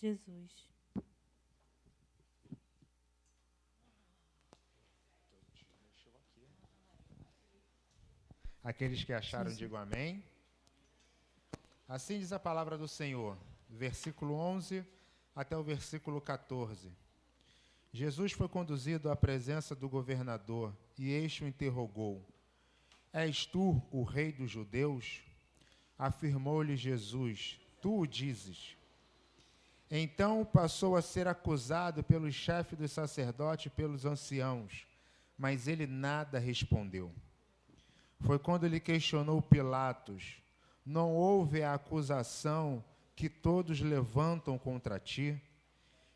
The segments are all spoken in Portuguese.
Jesus. Aqueles que acharam, digam amém. Assim diz a palavra do Senhor, versículo 11 até o versículo 14. Jesus foi conduzido à presença do governador e este o interrogou: És tu o rei dos judeus? Afirmou-lhe Jesus: Tu o dizes. Então passou a ser acusado pelos chefes dos sacerdotes e pelos anciãos, mas ele nada respondeu. Foi quando lhe questionou Pilatos: Não houve a acusação que todos levantam contra ti?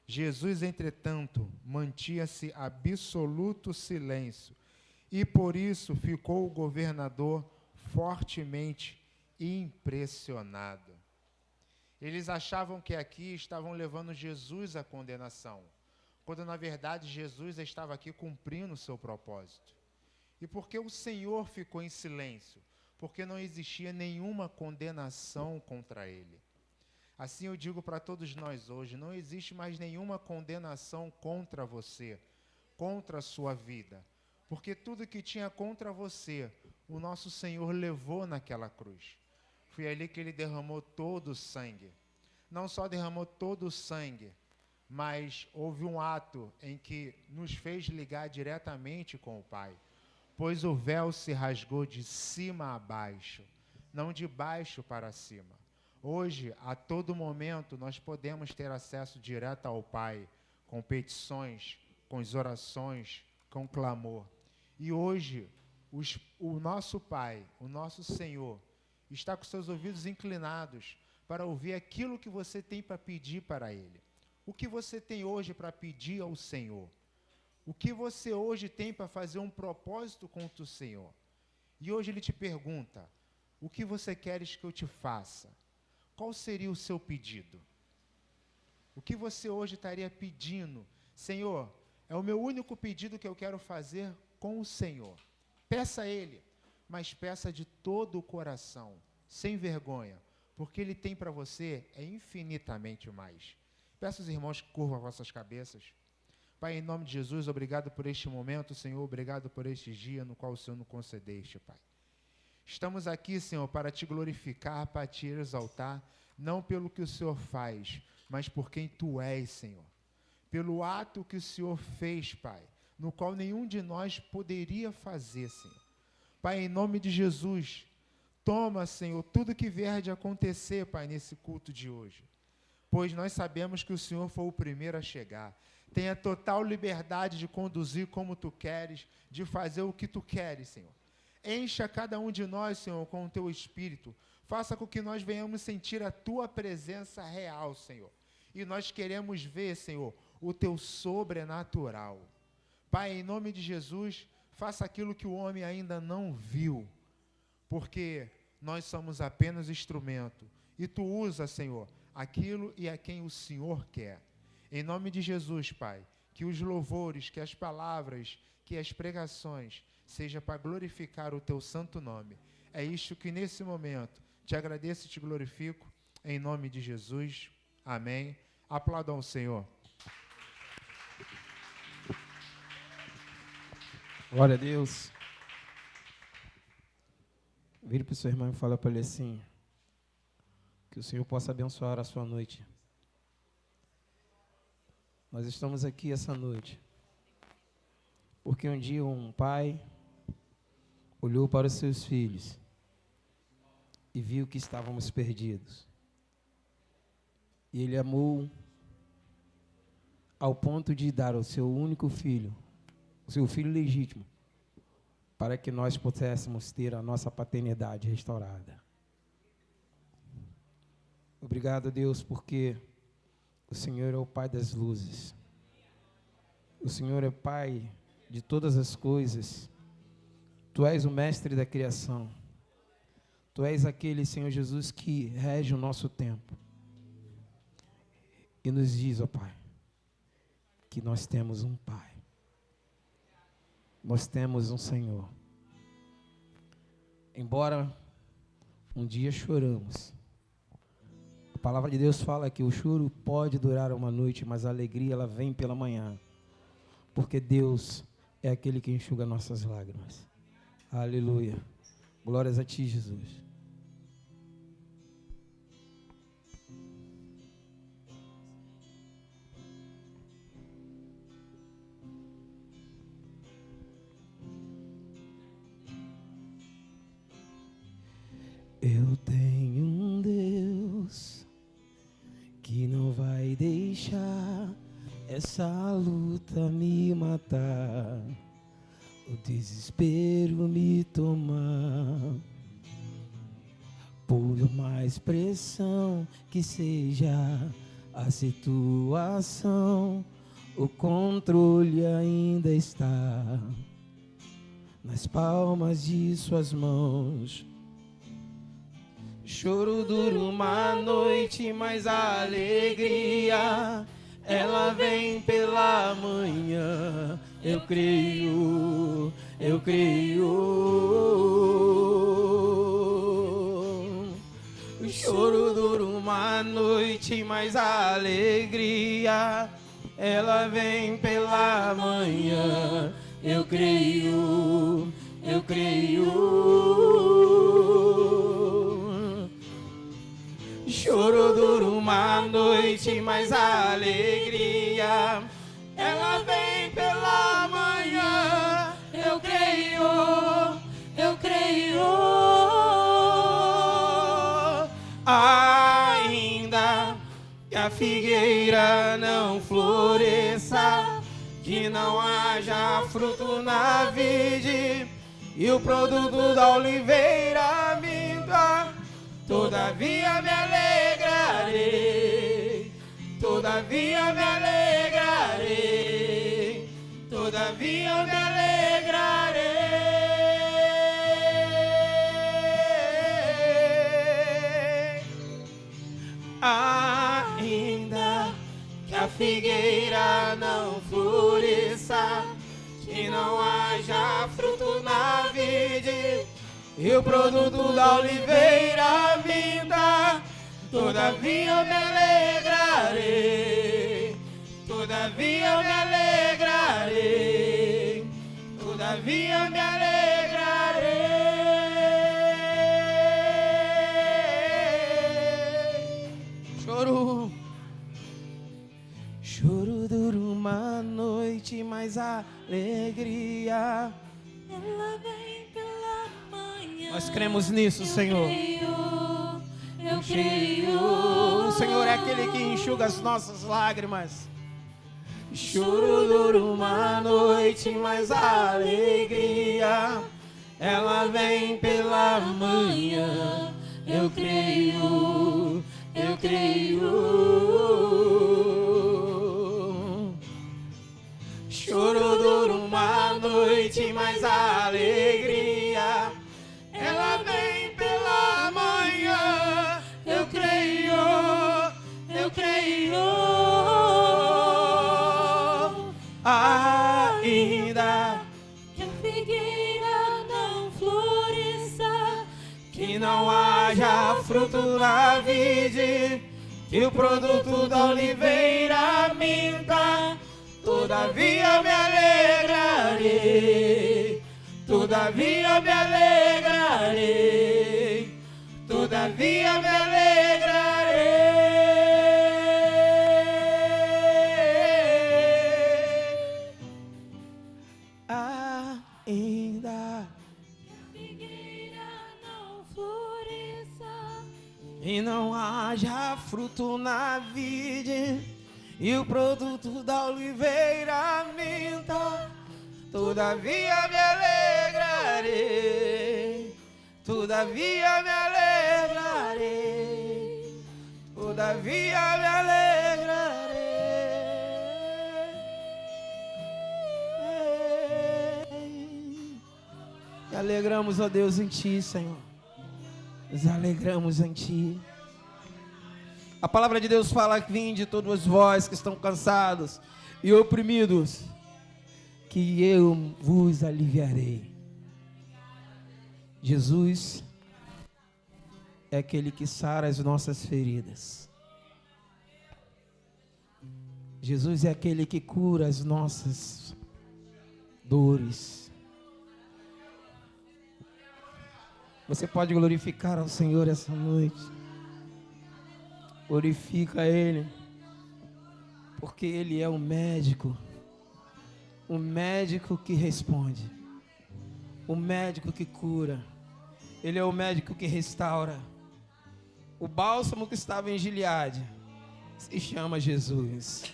Jesus, entretanto, mantinha-se absoluto silêncio, e por isso ficou o governador fortemente impressionado. Eles achavam que aqui estavam levando Jesus à condenação, quando na verdade Jesus estava aqui cumprindo o seu propósito. E por que o Senhor ficou em silêncio? Porque não existia nenhuma condenação contra ele. Assim eu digo para todos nós hoje, não existe mais nenhuma condenação contra você, contra a sua vida. Porque tudo que tinha contra você, o nosso Senhor levou naquela cruz. Foi ali que ele derramou todo o sangue. Não só derramou todo o sangue, mas houve um ato em que nos fez ligar diretamente com o Pai. Pois o véu se rasgou de cima a baixo, não de baixo para cima. Hoje, a todo momento, nós podemos ter acesso direto ao Pai, com petições, com as orações, com clamor. E hoje, o nosso Pai, o nosso Senhor, está com seus ouvidos inclinados para ouvir aquilo que você tem para pedir para Ele. O que você tem hoje para pedir ao Senhor? O que você hoje tem para fazer um propósito contra o Senhor? E hoje Ele te pergunta: o que você queres que eu te faça? Qual seria o seu pedido? O que você hoje estaria pedindo? Senhor, é o meu único pedido que eu quero fazer com o Senhor. Peça a Ele, mas peça de todo o coração, sem vergonha, porque Ele tem para você é infinitamente mais. Peço aos irmãos que curvam as vossas cabeças. Pai, em nome de Jesus, obrigado por este momento, Senhor, obrigado por este dia no qual o Senhor nos concedeste, Pai. Estamos aqui, Senhor, para te glorificar, para te exaltar, não pelo que o Senhor faz, mas por quem Tu és, Senhor. Pelo ato que o Senhor fez, Pai, no qual nenhum de nós poderia fazer, Senhor. Pai, em nome de Jesus, toma, Senhor, tudo que vier de acontecer, Pai, nesse culto de hoje. Pois nós sabemos que o Senhor foi o primeiro a chegar. Tenha total liberdade de conduzir como Tu queres, de fazer o que Tu queres, Senhor. Encha cada um de nós, Senhor, com o Teu Espírito. Faça com que nós venhamos sentir a Tua presença real, Senhor. E nós queremos ver, Senhor, o Teu sobrenatural. Pai, em nome de Jesus, faça aquilo que o homem ainda não viu. Porque nós somos apenas instrumento. E Tu usa, Senhor, aquilo e a quem o Senhor quer. Em nome de Jesus, Pai, que os louvores, que as palavras, que as pregações seja para glorificar o Teu santo nome. É isto que nesse momento te agradeço e te glorifico, em nome de Jesus. Amém. Aplaudam o Senhor. Glória a Deus. Vire para o seu irmão e fala para ele assim: que o Senhor possa abençoar a sua noite. Nós estamos aqui essa noite porque um dia um pai olhou para os seus filhos e viu que estávamos perdidos. E ele amou ao ponto de dar o seu único filho, o seu filho legítimo, para que nós pudéssemos ter a nossa paternidade restaurada. Obrigado, Deus, porque o Senhor é o Pai das luzes. O Senhor é Pai de todas as coisas. Tu és o mestre da criação. Tu és aquele, Senhor Jesus, que rege o nosso tempo. E nos diz, ó Pai, que nós temos um Pai. Nós temos um Senhor. Embora um dia choramos, palavra de Deus fala que o choro pode durar uma noite, mas a alegria ela vem pela manhã. Porque Deus é aquele que enxuga nossas lágrimas. Aleluia. Glórias a ti, Jesus. Eu tenho um Deus que não vai deixar essa luta me matar, o desespero me tomar. Por mais pressão que seja a situação, o controle ainda está nas palmas de suas mãos. Choro dura uma noite, mas a alegria ela vem pela manhã. Eu creio, eu creio. O choro dura uma noite, mas a alegria ela vem pela manhã. Eu creio, eu creio. Choro dura uma noite, mas a alegria ela vem pela manhã. Eu creio, eu creio. Ainda que a figueira não floresça, que não haja fruto na vide e o produto da oliveira minta, todavia me alegrarei, todavia me alegrarei, todavia me alegrarei. Ainda que a figueira não floresça, que não haja fruto na vide e o produto da oliveira minta, todavia me alegrarei, todavia me alegrarei, todavia me alegrarei. Choro dura uma noite, mas a alegria ela vem pela manhã. Nós cremos nisso, Senhor. Eu creio. O Senhor é aquele que enxuga as nossas lágrimas. Choro dura uma noite, mas a alegria ela vem pela manhã. Eu creio, eu creio. Choro dura uma noite, mas a alegria ela vem pela manhã. Eu creio, eu creio. Ainda Que a figueira não floresça, que não haja fruto na vide, que o produto da oliveira minta, todavia me alegrarei, todavia me alegrarei, todavia me alegrarei. Ainda que a figueira não floresça, e não haja fruto na vide e o produto da oliveira minta, todavia me alegrarei, todavia me alegrarei, todavia me alegrarei. E alegramos, ó Deus, em Ti, Senhor. Nos alegramos em Ti. A palavra de Deus fala: vinde todos vós que estão cansados e oprimidos, que eu vos aliviarei. Jesus é aquele que sara as nossas feridas. Jesus é aquele que cura as nossas dores. Você pode glorificar ao Senhor essa noite. Glorifica Ele, porque Ele é o médico que responde, o médico que cura. Ele é o médico que restaura. O bálsamo que estava em Gileade se chama Jesus.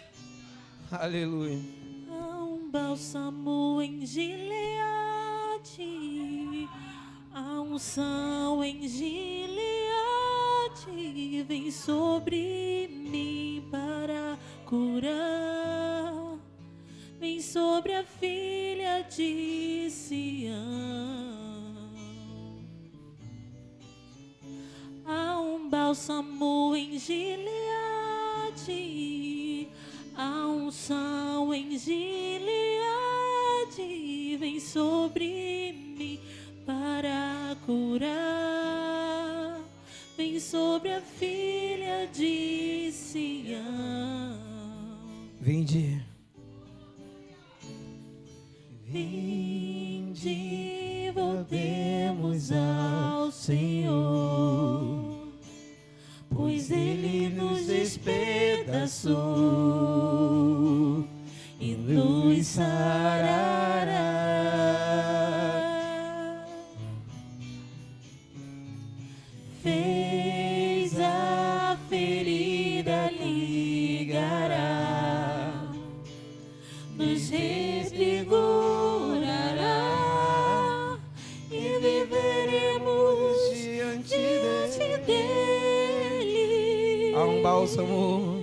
Aleluia. Há um bálsamo em Gileade, a unção em Gileade vem sobre mim para curar, vem sobre a filha de Sião. Há um bálsamo em Gileade, a unção em Gileade vem sobre mim para curar, vem sobre a filha de Sião. Vinde. Vinde, voltemos ao Senhor, pois Ele nos despedaçou e nos sarará. Fez a ferida, ligará, nos revigorará e viveremos diante dele. Há um bálsamo.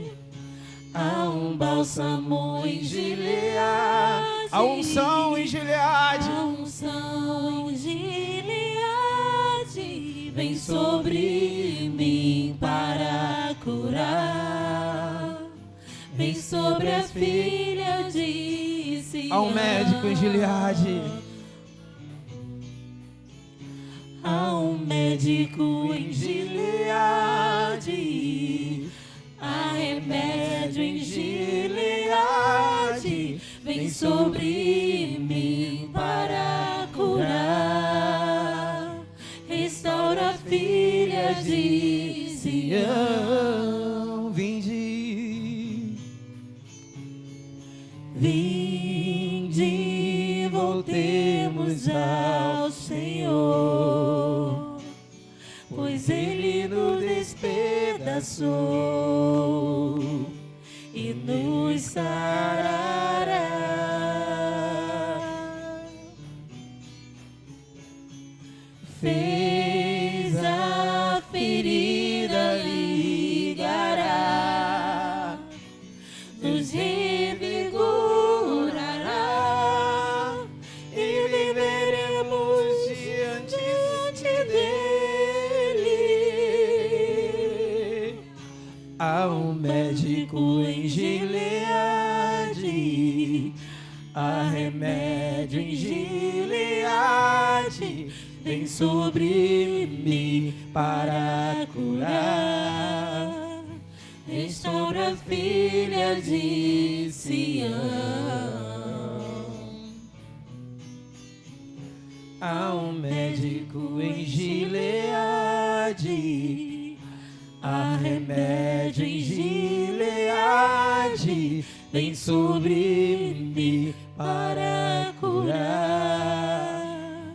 Há um bálsamo em Gileade, A unção em Gileade. a unção em Gileade vem sobre mim para curar, vem sobre a filha de Sião. Há um médico em Gileade. Há um médico em Gileade, há remédio em Gileade, vem sobre mim para curar, restaura a filha de Sião. Vinde. Vinde, voltemos ao Senhor, pois Ele nos despedaçou e nos sarará. Fez a ferida, ligará, nos revigorará e viveremos diante dele. Há um médico em Gileade, há remédio em Gileade, vem sobre mim para curar, restaura a filha de Sião. Há um médico em Gileade. Há remédio em Gileade, vem sobre mim para curar,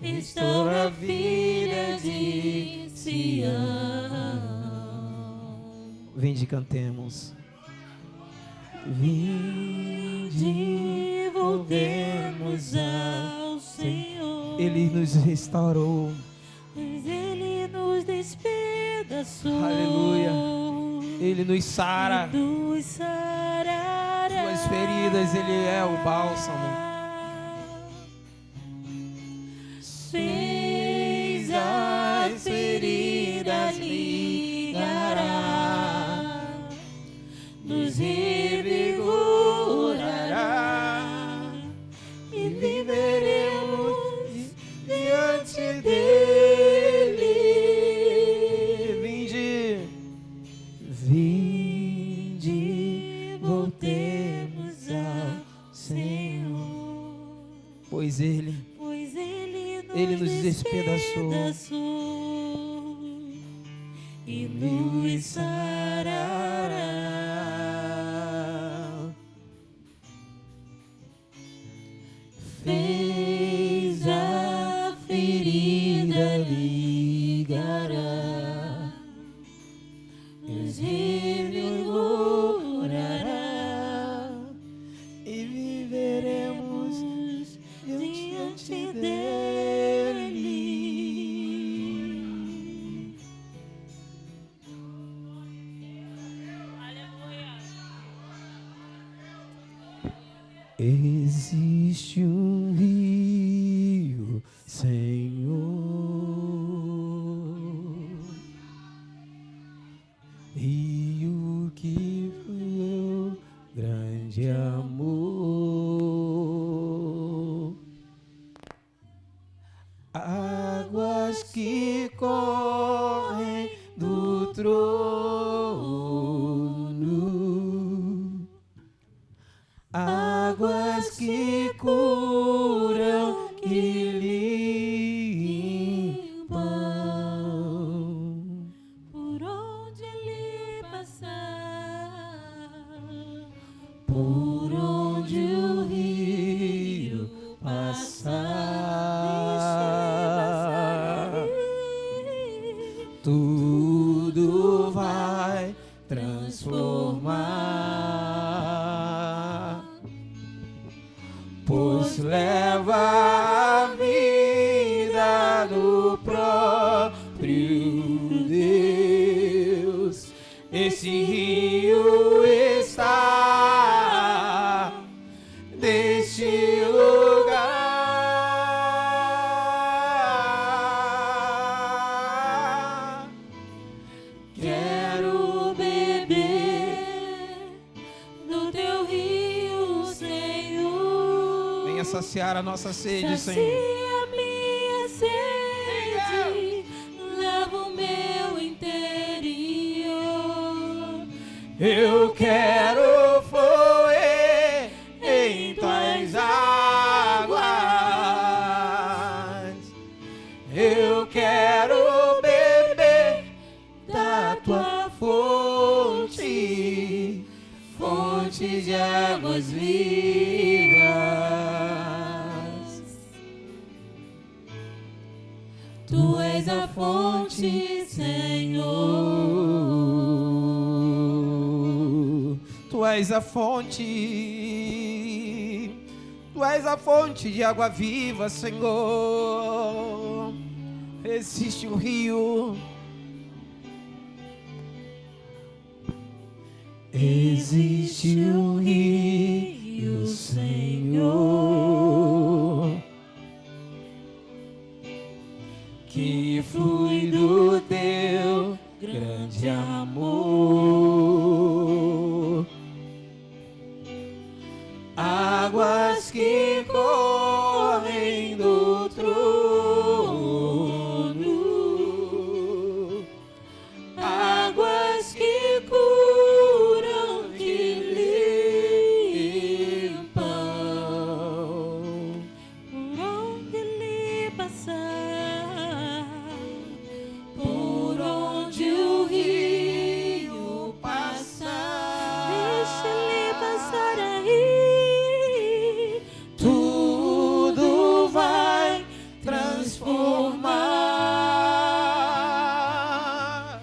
restaura a filha de Sião. Vinde, cantemos. Vinde, voltemos ao Senhor. Ele nos restaurou. Pois Ele nos despedaçou. Aleluia. Ele nos sara. E nos sarará. Suas feridas, Ele é o bálsamo. Fez as feridas, ligará, nos revigorará e viveremos diante dele. Vinde. Vinde, voltemos pois Ele nos despedaçou e nos sarará. Fez a ferida, ligará, nos revigorará e viveremos diante dele. Existe um rio, Senhor, rio que fluiu grande amor, águas que correm do trono, águas que curam, que limpam. Por onde ele passar, Por onde o rio passar, tudo vai transformar, pois leva a vida do próprio Deus. Esse rio está neste lugar. quero beber do teu rio, Senhor. Venha saciar a nossa sede, Senhor. Sacia minha sede, lava o meu interior. Eu quero fluir em tuas águas. Eu quero beber da tua fonte, fonte de águas vivas. Tu és a fonte, Senhor. Tu és a fonte, tu és a fonte de água viva, Senhor. Existe um rio, existe um rio, Senhor, que flui do teu grande amor. Águas que correm do trono, águas que curam, que limpam. Por onde ele passar, por onde o rio passar, deixa ele passar aí. Tudo vai transformar,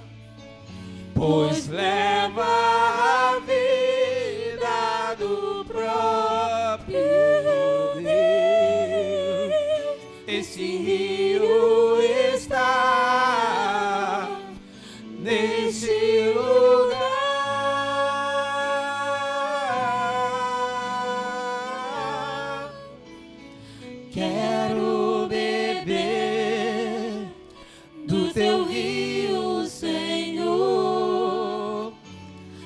pois leva a vida do próprio Deus. Esse rio está nesse lugar. Quero beber do teu rio, Senhor.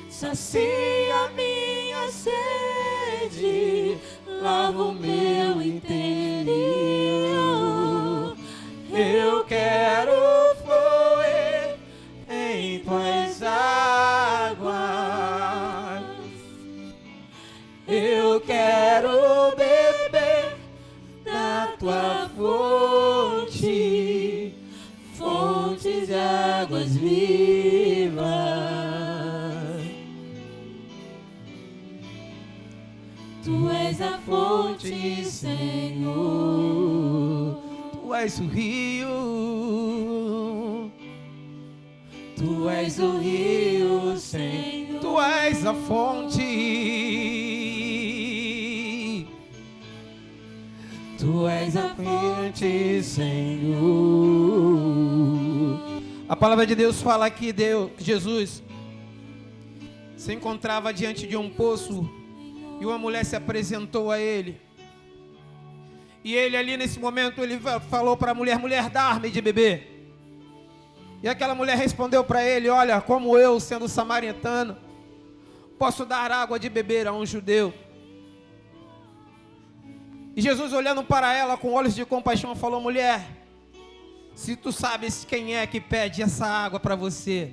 Sacia minha sede, lava o meu interior. Eu quero fluir em tuas águas. Eu quero beber da tua fonte, fontes de águas vivas. Tu és a fonte, Senhor. Tu és o rio. Tu és o rio, Senhor. Tu és a fonte. Tu és a fonte, Senhor. A palavra de Deus fala que Jesus se encontrava diante de um poço e uma mulher se apresentou a ele. E ele ali nesse momento ele falou para a mulher: mulher, dá-me de beber. E aquela mulher respondeu para ele: olha, como eu, sendo samaritano, posso dar água de beber a um judeu? E Jesus, olhando para ela com olhos de compaixão, falou: mulher, se tu sabes quem é que pede essa água para você,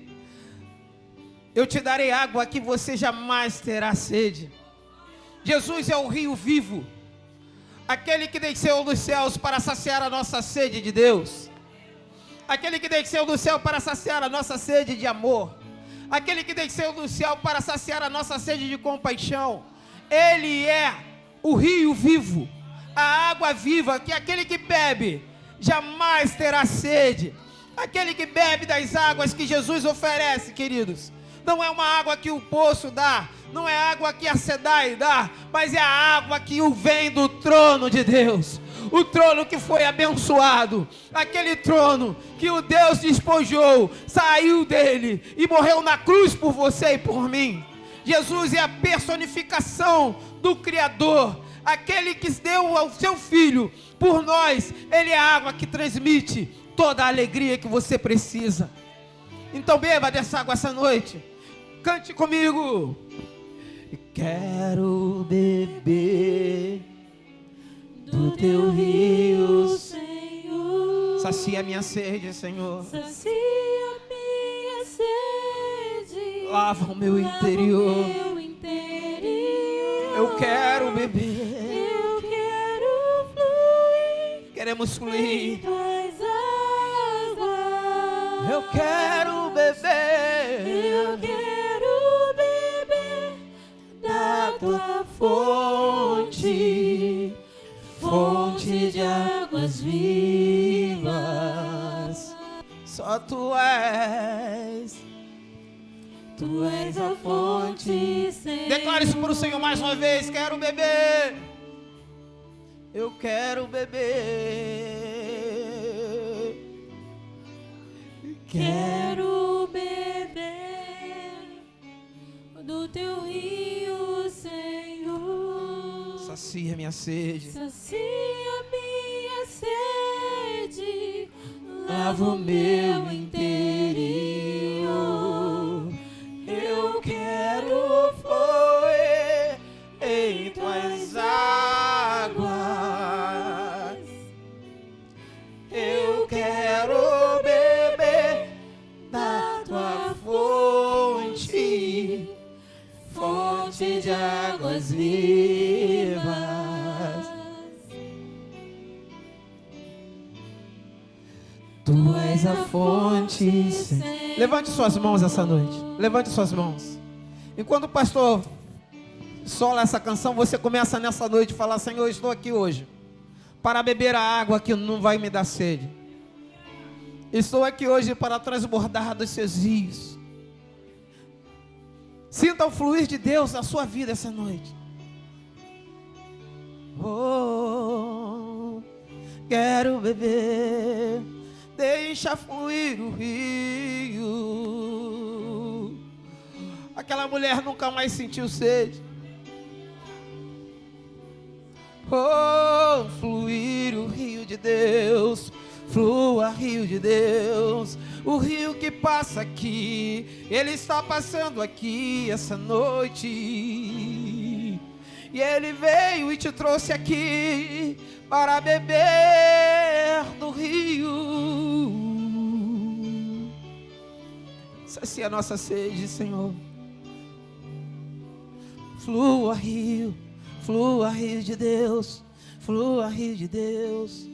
eu te darei água que você jamais terá sede. Jesus é o rio vivo, aquele que desceu dos céus para saciar a nossa sede de Deus, aquele que desceu do céu para saciar a nossa sede de amor, aquele que desceu do céu para saciar a nossa sede de compaixão. Ele é o rio vivo, a água viva, que aquele que bebe jamais terá sede. Aquele que bebe das águas que Jesus oferece, queridos, não é uma água que o poço dá, não é água que a SEDAI dá, mas é a água que vem do trono de Deus. O trono que foi abençoado, aquele trono que o Deus despojou, saiu dele e morreu na cruz por você e por mim. Jesus é a personificação do Criador, aquele que deu ao seu Filho por nós. Ele é a água que transmite toda a alegria que você precisa. Então beba dessa água essa noite. Cante comigo. Quero beber Do teu rio, Senhor. sacia minha sede, Senhor. Sacia minha sede. Lava o meu Lava interior. o meu interior. Eu quero beber. Eu quero fluir Queremos em fluir. tuas águas. Eu quero beber. Eu quero beber da tua fonte, fonte de águas vivas. Só tu és. Tu és a fonte, Senhor. Declare isso para o Senhor mais uma vez. Quero beber. Eu quero beber. Quero beber do teu rio, Senhor. Sacia minha sede. Sacia minha sede. Lava o meu interior. Eu quero fluir em tuas águas. Eu quero beber da tua fonte, fonte de águas vivas. Tu és a fonte, Senhor. Levante suas mãos essa noite. Levante suas mãos. Enquanto o pastor sola essa canção, você começa nessa noite a falar: Senhor, eu estou aqui hoje para beber a água que não vai me dar sede. Estou aqui hoje para transbordar dos seus rios. Sinta o fluir de Deus na sua vida essa noite. Oh, quero beber. Deixa fluir o rio. Aquela mulher nunca mais sentiu sede. Oh, fluir o rio de Deus. Flua, rio de Deus. O rio que passa aqui, ele está passando aqui essa noite. E ele veio e te trouxe aqui para beber do rio. Sacia a nossa sede, Senhor. Flua, rio de Deus. Flua, rio de Deus.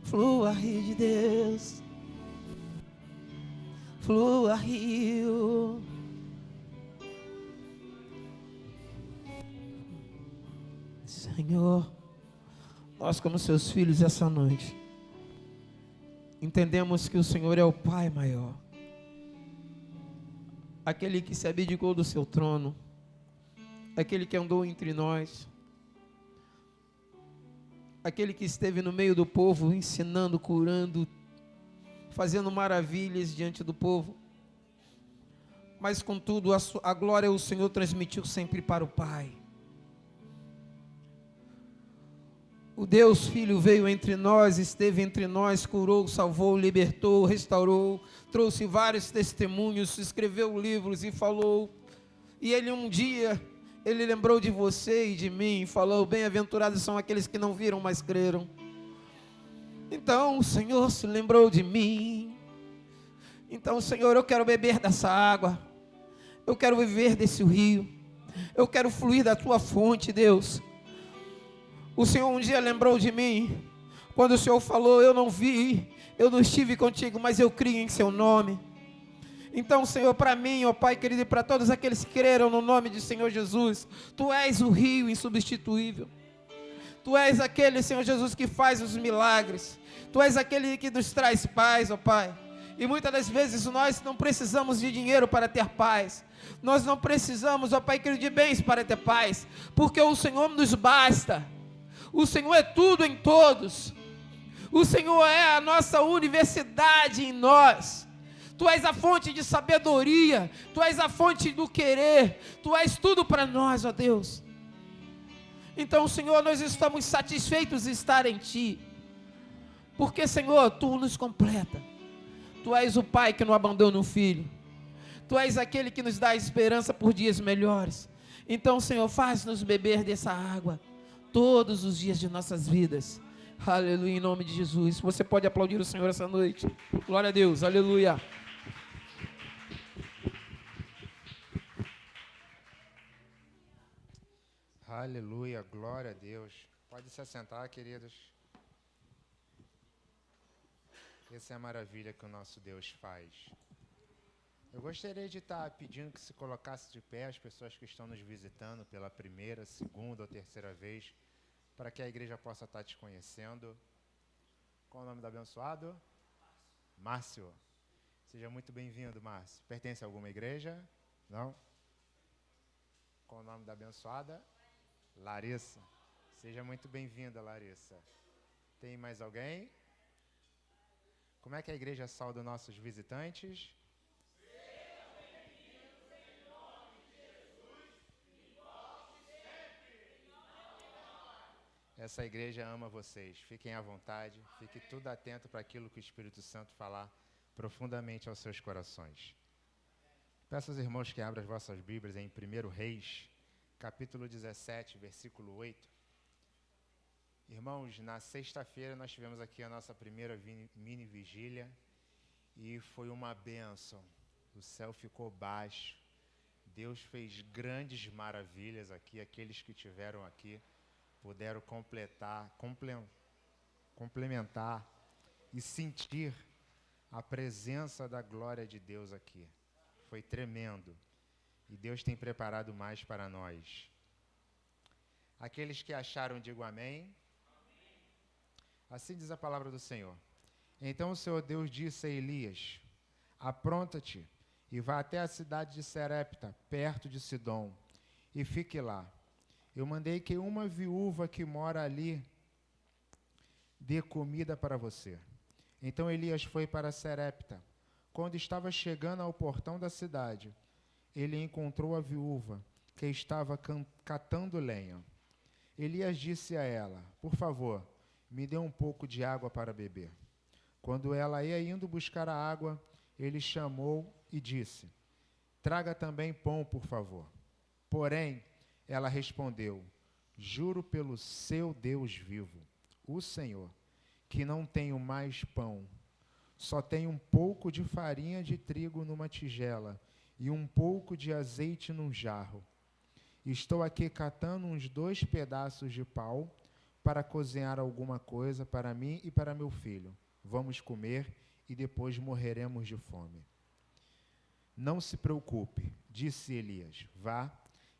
Flua, rio de Deus. Flua, rio. Senhor, nós como seus filhos essa noite entendemos que o Senhor é o Pai maior, aquele que se abdicou do seu trono, aquele que andou entre nós, aquele que esteve no meio do povo, ensinando, curando, fazendo maravilhas diante do povo. Mas contudo, a glória o Senhor transmitiu sempre para o Pai. O Deus Filho veio entre nós, esteve entre nós, curou, salvou, libertou, restaurou, trouxe vários testemunhos, escreveu livros e falou. E Ele um dia, Ele lembrou de você e de mim, e falou: bem-aventurados são aqueles que não viram, mas creram. Então o Senhor se lembrou de mim. Então, Senhor, eu quero beber dessa água, eu quero viver desse rio, eu quero fluir da Tua fonte, Deus. O Senhor um dia lembrou de mim, quando o Senhor falou: eu não vi, eu não estive contigo, mas eu criei em seu nome. Então, Senhor, para mim, ó Pai querido, e para todos aqueles que creram no nome de Senhor Jesus, Tu és o rio insubstituível. Tu és aquele, Senhor Jesus, que faz os milagres. Tu és aquele que nos traz paz, ó Pai. E muitas das vezes nós não precisamos de dinheiro para ter paz. Nós não precisamos, ó Pai querido, de bens para ter paz, porque o Senhor nos basta. O Senhor é tudo em todos. O Senhor é a nossa universidade em nós. Tu és a fonte de sabedoria. Tu és a fonte do querer. Tu és tudo para nós, ó Deus. Então, Senhor, nós estamos satisfeitos em estar em Ti. Porque, Senhor, Tu nos completa. Tu és o Pai que não abandona o Filho. Tu és aquele que nos dá esperança por dias melhores. Então, Senhor, faz-nos beber dessa água todos os dias de nossas vidas. Aleluia, em nome de Jesus. Você pode aplaudir o Senhor essa noite. Glória a Deus, aleluia. Aleluia, glória a Deus. Pode se assentar, queridos. Essa é a maravilha que o nosso Deus faz. Eu gostaria de estar pedindo que se colocasse de pé as pessoas que estão nos visitando pela primeira, segunda ou terceira vez, para que a igreja possa estar te conhecendo. Qual o nome do abençoado? Márcio. Seja muito bem-vindo, Márcio. Pertence a alguma igreja? Não? Qual o nome da abençoada? Larissa. Seja muito bem-vinda, Larissa. Tem mais alguém? Como é que a igreja sauda nossos visitantes? Essa igreja ama vocês. Fiquem à vontade. Fique tudo atento para aquilo que o Espírito Santo falar profundamente aos seus corações. Peço aos irmãos que abram as vossas Bíblias em 1 Reis, capítulo 17, versículo 8. Irmãos, na sexta-feira nós tivemos aqui a nossa primeira mini vigília e foi uma bênção. O céu ficou baixo. Deus fez grandes maravilhas aqui. Aqueles que estiveram aqui puderam complementar e sentir a presença da glória de Deus aqui. Foi tremendo. E Deus tem preparado mais para nós. Aqueles que acharam, digam amém. Assim diz a palavra do Senhor. Então o Senhor Deus disse a Elias: apronta-te e vá até a cidade de Serepta, perto de Sidom, e fique lá. Eu mandei que uma viúva que mora ali dê comida para você. Então Elias foi para Serepta. Quando estava chegando ao portão da cidade, ele encontrou a viúva, que estava catando lenha. Elias disse a ela: por favor, me dê um pouco de água para beber. Quando ela ia indo buscar a água, ele chamou e disse: traga também pão, por favor. Porém, ela respondeu: juro pelo seu Deus vivo, o Senhor, que não tenho mais pão. Só tenho um pouco de farinha de trigo numa tigela e um pouco de azeite num jarro. Estou aqui catando uns 2 pedaços de pau para cozinhar alguma coisa para mim e para meu filho. Vamos comer e depois morreremos de fome. Não se preocupe, disse Elias. Vá,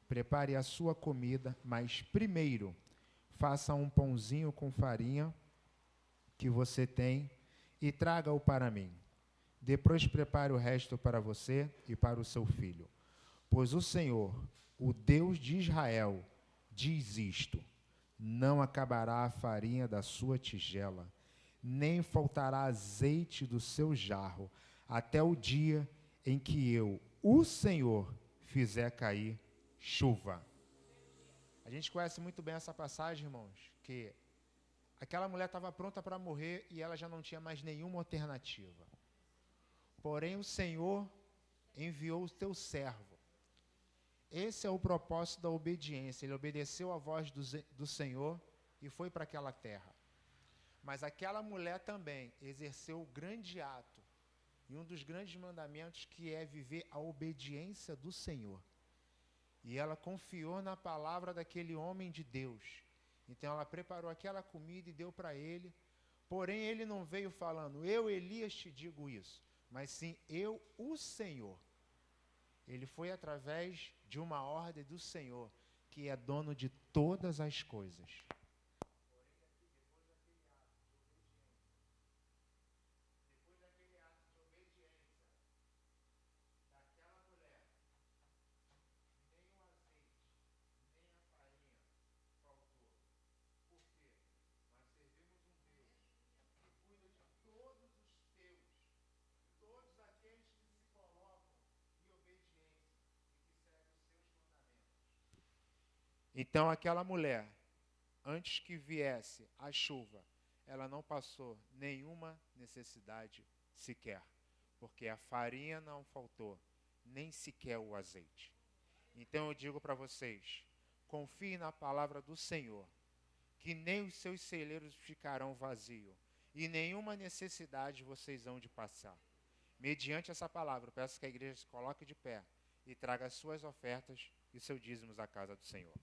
prepare a sua comida, mas primeiro faça um pãozinho com farinha que você tem e traga-o para mim. Depois prepare o resto para você e para o seu filho. Pois o Senhor, o Deus de Israel, diz isto: não acabará a farinha da sua tigela, nem faltará azeite do seu jarro, até o dia em que eu, o Senhor, fizer cair chuva. A gente conhece muito bem essa passagem, irmãos, que aquela mulher estava pronta para morrer e ela já não tinha mais nenhuma alternativa. Porém, o Senhor enviou o teu servo. Esse é o propósito da obediência. Ele obedeceu a voz do Senhor e foi para aquela terra. Mas aquela mulher também exerceu o grande ato e um dos grandes mandamentos, que é viver a obediência do Senhor. E ela confiou na palavra daquele homem de Deus. Então ela preparou aquela comida e deu para ele. Porém, ele não veio falando: eu, Elias, te digo isso, mas sim: eu, o Senhor. Ele foi através de uma ordem do Senhor, que é dono de todas as coisas. Então aquela mulher, antes que viesse a chuva, ela não passou nenhuma necessidade sequer, porque a farinha não faltou, nem sequer o azeite. Então eu digo para vocês, confie na palavra do Senhor, que nem os seus celeiros ficarão vazios, e nenhuma necessidade vocês hão de passar. Mediante essa palavra, eu peço que a igreja se coloque de pé e traga as suas ofertas e seus dízimos à casa do Senhor.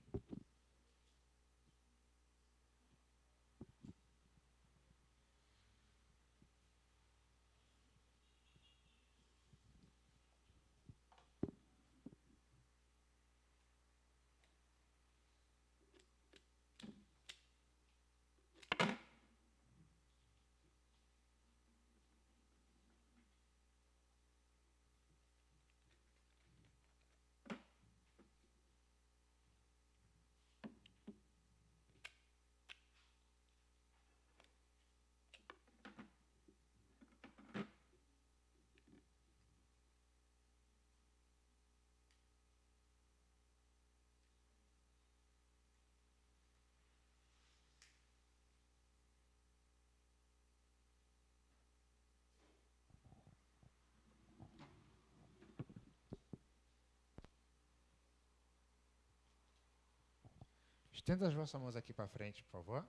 Estenda as vossas mãos aqui para frente, por favor.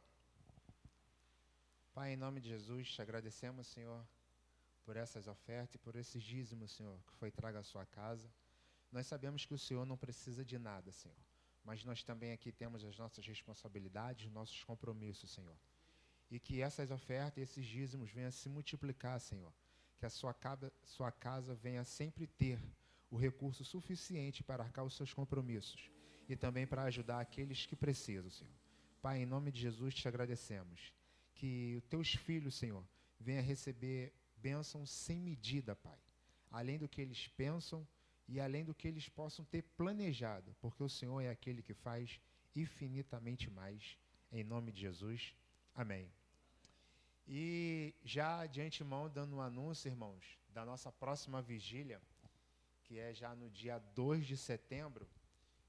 Pai, em nome de Jesus, te agradecemos, Senhor, por essas ofertas e por esses dízimos, Senhor, que foi trago à sua casa. Nós sabemos que o Senhor não precisa de nada, Senhor, mas nós também aqui temos as nossas responsabilidades, nossos compromissos, Senhor. E que essas ofertas e esses dízimos venham a se multiplicar, Senhor. Que a sua casa venha sempre ter o recurso suficiente para arcar os seus compromissos e também para ajudar aqueles que precisam, Senhor. Pai, em nome de Jesus, te agradecemos. Que os teus filhos, Senhor, venham receber bênçãos sem medida, Pai. Além do que eles pensam e além do que eles possam ter planejado, porque o Senhor é aquele que faz infinitamente mais. Em nome de Jesus, amém. E já de antemão, dando um anúncio, irmãos, da nossa próxima vigília, que é já no dia 2 de setembro,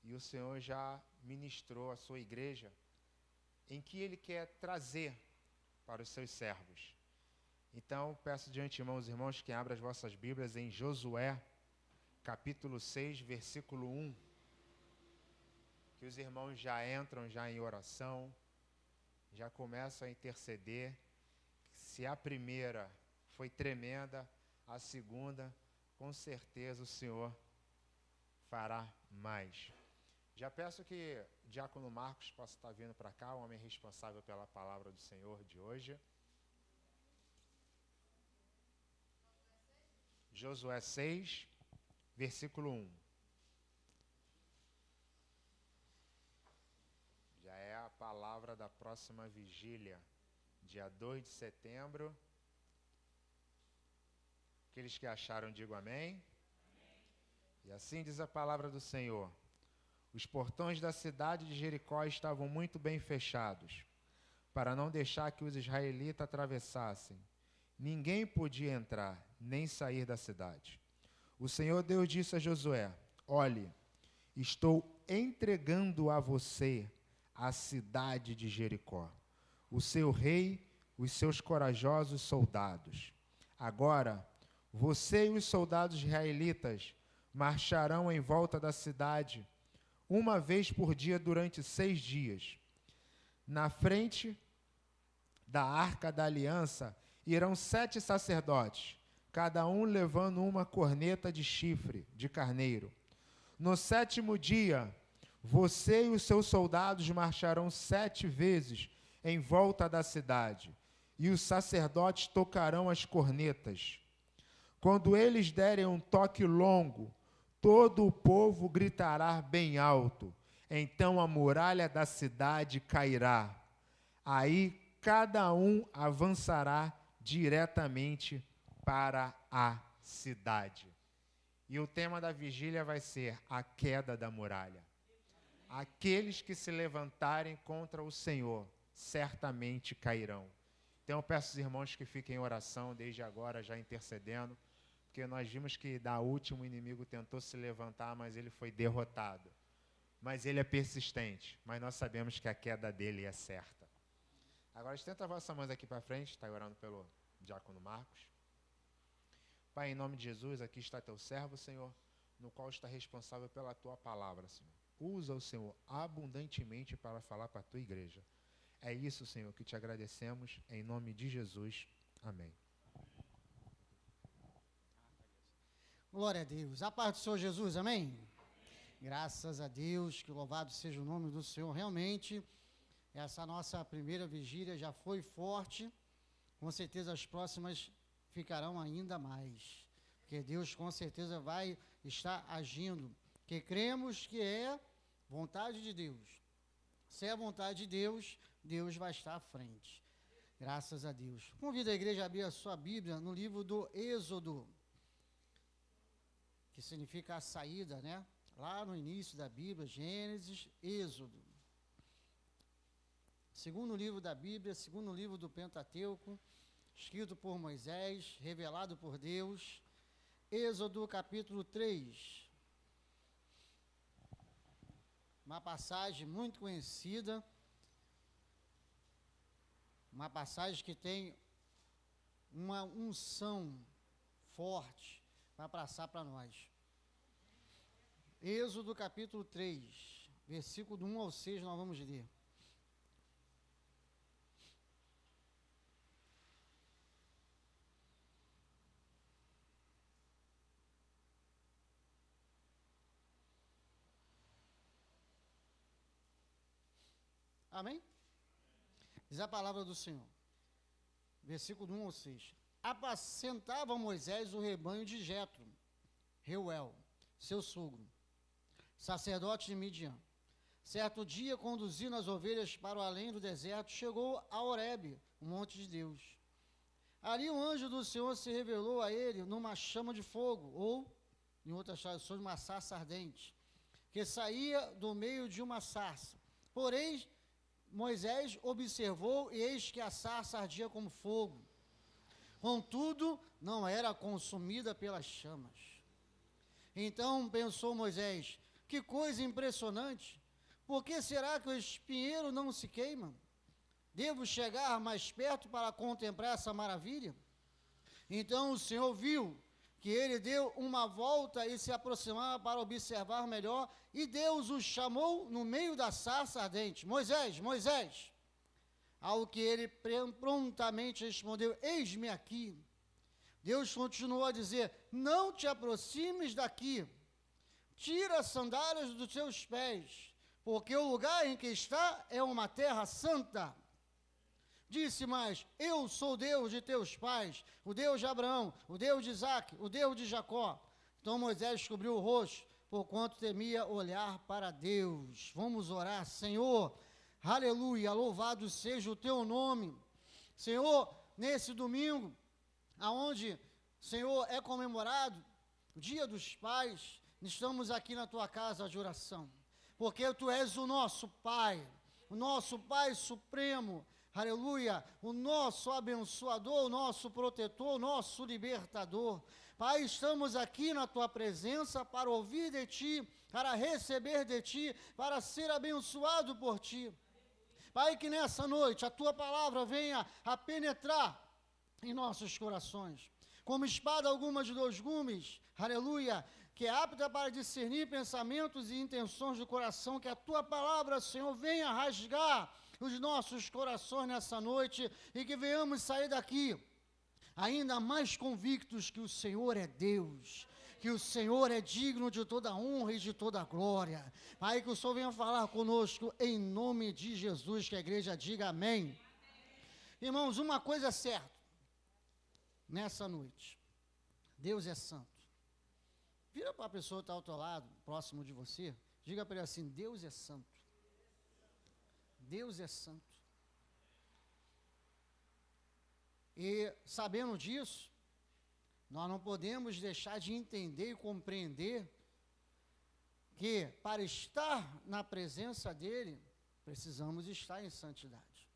e o Senhor já ministrou a sua igreja, em que Ele quer trazer para os seus servos. Então, peço de antemão aos irmãos que abram as vossas Bíblias em Josué, capítulo 6, versículo 1, que os irmãos já entram já em oração, já começam a interceder. Se a primeira foi tremenda, a segunda, com certeza o Senhor fará mais. Já peço que o diácono Marcos possa estar vindo para cá, o homem responsável pela palavra do Senhor de hoje. Josué 6, versículo 1. Já é a palavra da próxima vigília, dia 2 de setembro. Aqueles que acharam, digam amém. E assim diz a palavra do Senhor. Os portões da cidade de Jericó estavam muito bem fechados, para não deixar que os israelitas atravessassem. Ninguém podia entrar, nem sair da cidade. O Senhor Deus disse a Josué: olhe, estou entregando a você a cidade de Jericó, o seu rei, os seus corajosos soldados. Agora, você e os soldados israelitas marcharão em volta da cidade uma vez por dia durante 6 dias. Na frente da arca da aliança irão 7 sacerdotes, cada um levando uma corneta de chifre de carneiro. No 7º dia, você e os seus soldados marcharão 7 vezes em volta da cidade, e os sacerdotes tocarão as cornetas. Quando eles derem um toque longo, todo o povo gritará bem alto. Então a muralha da cidade cairá. Aí cada um avançará diretamente para a cidade. E o tema da vigília vai ser a queda da muralha. Aqueles que se levantarem contra o Senhor certamente cairão. Então eu peço aos irmãos que fiquem em oração desde agora, já intercedendo, porque nós vimos que da última o inimigo tentou se levantar, mas ele foi derrotado. Mas ele é persistente, mas nós sabemos que a queda dele é certa. Agora estenda as vossas mãos aqui para frente, está orando pelo diácono Marcos. Pai, em nome de Jesus, aqui está teu servo, Senhor, no qual está responsável pela tua palavra, Senhor. Usa o Senhor abundantemente para falar para a tua igreja. É isso, Senhor, que te agradecemos, em nome de Jesus. Amém. Glória a Deus. A paz do Senhor Jesus, amém? Graças a Deus, que louvado seja o nome do Senhor. Realmente, essa nossa primeira vigília já foi forte. Com certeza as próximas ficarão ainda mais. Porque Deus com certeza vai estar agindo. Porque cremos que é vontade de Deus. Se é a vontade de Deus, Deus vai estar à frente. Graças a Deus. Convido a igreja a abrir a sua Bíblia no livro do Êxodo, que significa a saída, né? Lá no início da Bíblia, Gênesis, Êxodo. Segundo livro da Bíblia, segundo livro do Pentateuco, escrito por Moisés, revelado por Deus. Êxodo capítulo 3. Uma passagem muito conhecida, uma passagem que tem uma unção forte para passar para nós. Êxodo capítulo 3, versículo do 1 ao 6, nós vamos ler. Amém? Diz a palavra do Senhor. Versículo do 1 ao 6. Apacentava Moisés o rebanho de Jetro, Reuel, seu sogro, sacerdote de Midian. Certo dia, conduzindo as ovelhas para o além do deserto, chegou a Horebe, o monte de Deus. Ali um anjo do Senhor se revelou a ele numa chama de fogo, ou, em outras traduções, uma sarça ardente, que saía do meio de uma sarça. Porém, Moisés observou, e eis que a sarça ardia como fogo. Contudo, não era consumida pelas chamas. Então pensou Moisés: que coisa impressionante! Por que será que o espinheiro não se queima? Devo chegar mais perto para contemplar essa maravilha? Então o Senhor viu que ele deu uma volta e se aproximava para observar melhor, e Deus o chamou no meio da sarça ardente: Moisés, Moisés! Ao que ele prontamente respondeu: eis-me aqui. Deus continuou a dizer: não te aproximes daqui, tira as sandálias dos seus pés, porque o lugar em que está é uma terra santa. Disse mais: eu sou o Deus de teus pais, o Deus de Abraão, o Deus de Isaque, o Deus de Jacó. Então Moisés descobriu o rosto, porquanto temia olhar para Deus. Vamos orar. Senhor, aleluia, louvado seja o teu nome. Senhor, nesse domingo, aonde, Senhor, é comemorado o Dia dos Pais, estamos aqui na tua casa de oração, porque tu és o nosso Pai supremo, aleluia, o nosso abençoador, o nosso protetor, o nosso libertador. Pai, estamos aqui na tua presença para ouvir de ti, para receber de ti, para ser abençoado por ti. Pai, que nessa noite a tua palavra venha a penetrar em nossos corações, como espada alguma de 2 gumes, aleluia, que é apta para discernir pensamentos e intenções do coração, que a tua palavra, Senhor, venha rasgar os nossos corações nessa noite, e que venhamos sair daqui ainda mais convictos que o Senhor é Deus, que o Senhor é digno de toda honra e de toda glória. Pai, que o Senhor venha falar conosco em nome de Jesus, que a igreja diga amém. Irmãos, uma coisa é certa, nessa noite, Deus é santo. Vira para a pessoa que está ao teu lado, próximo de você, diga para ele assim: Deus é santo. Deus é santo. E sabendo disso, nós não podemos deixar de entender e compreender que para estar na presença dele, precisamos estar em santidade.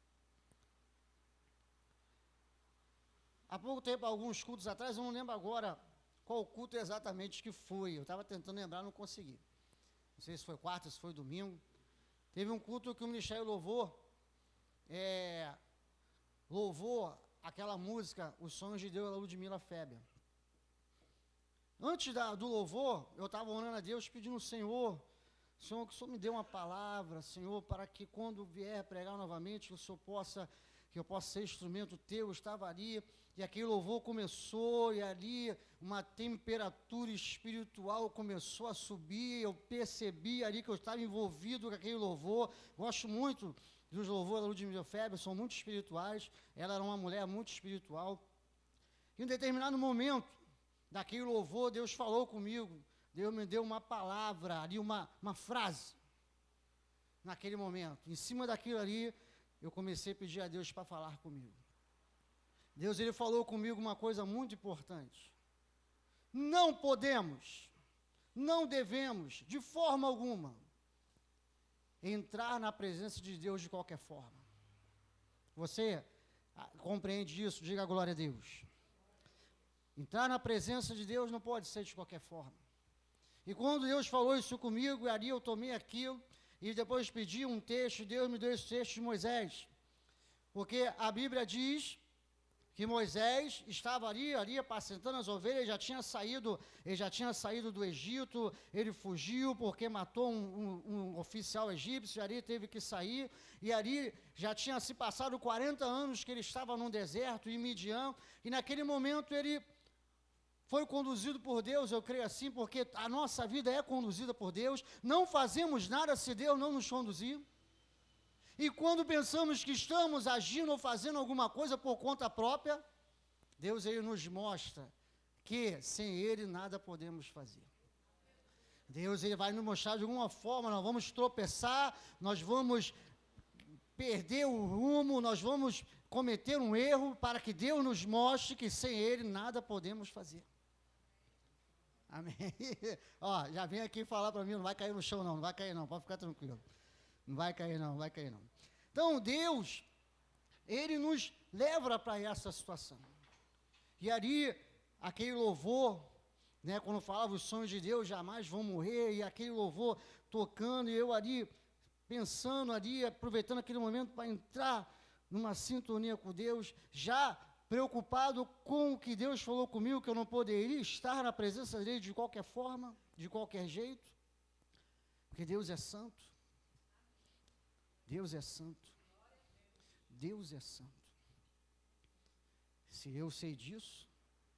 Há pouco tempo, alguns cultos atrás, eu não lembro agora qual culto exatamente que foi. Eu estava tentando lembrar, não consegui. Não sei se foi quarta, se foi domingo. Teve um culto que o Ministério louvou aquela música, Os Sonhos de Deus, da Ludmila Feber. Antes do louvor, eu estava orando a Deus, pedindo ao Senhor, que o Senhor me dê uma palavra, Senhor, para que quando vier pregar novamente, que eu possa ser instrumento teu. Eu estava ali, e aquele louvor começou, e ali uma temperatura espiritual começou a subir. Eu percebi ali que eu estava envolvido com aquele louvor. Gosto muito dos louvores da Ludmila Feber, são muito espirituais. Ela era uma mulher muito espiritual. Em um determinado momento daquele louvor, Deus falou comigo. Deus me deu uma palavra ali, uma frase. Naquele momento, em cima daquilo ali, eu comecei a pedir a Deus para falar comigo. Deus, ele falou comigo uma coisa muito importante. Não podemos, não devemos, de forma alguma, entrar na presença de Deus de qualquer forma. Você compreende isso? Diga glória a Deus. Entrar na presença de Deus não pode ser de qualquer forma. E quando Deus falou isso comigo, ali eu tomei aquilo, e depois pedi um texto, Deus me deu esse texto de Moisés. Porque a Bíblia diz que Moisés estava ali apacentando as ovelhas. Ele já tinha saído do Egito, ele fugiu porque matou um oficial egípcio, ali teve que sair, e ali já tinha se passado 40 anos que ele estava num deserto, em Midian, e naquele momento ele foi conduzido por Deus. Eu creio assim, porque a nossa vida é conduzida por Deus, não fazemos nada se Deus não nos conduzir. E quando pensamos que estamos agindo ou fazendo alguma coisa por conta própria, Deus, ele nos mostra que sem ele nada podemos fazer. Deus, ele vai nos mostrar de alguma forma, nós vamos tropeçar, nós vamos perder o rumo, nós vamos cometer um erro, para que Deus nos mostre que sem ele nada podemos fazer. Amém? Ó, já vem aqui falar para mim, não vai cair no chão não vai cair não, pode ficar tranquilo. Não vai cair não. Então, Deus, ele nos leva para essa situação. E ali, aquele louvor, né, quando falava os sonhos de Deus jamais vão morrer, e aquele louvor tocando, e eu ali, pensando ali, aproveitando aquele momento para entrar numa sintonia com Deus, já preocupado com o que Deus falou comigo, que eu não poderia estar na presença dele de qualquer forma, de qualquer jeito, porque Deus é santo. Deus é santo. Deus é santo. Se eu sei disso,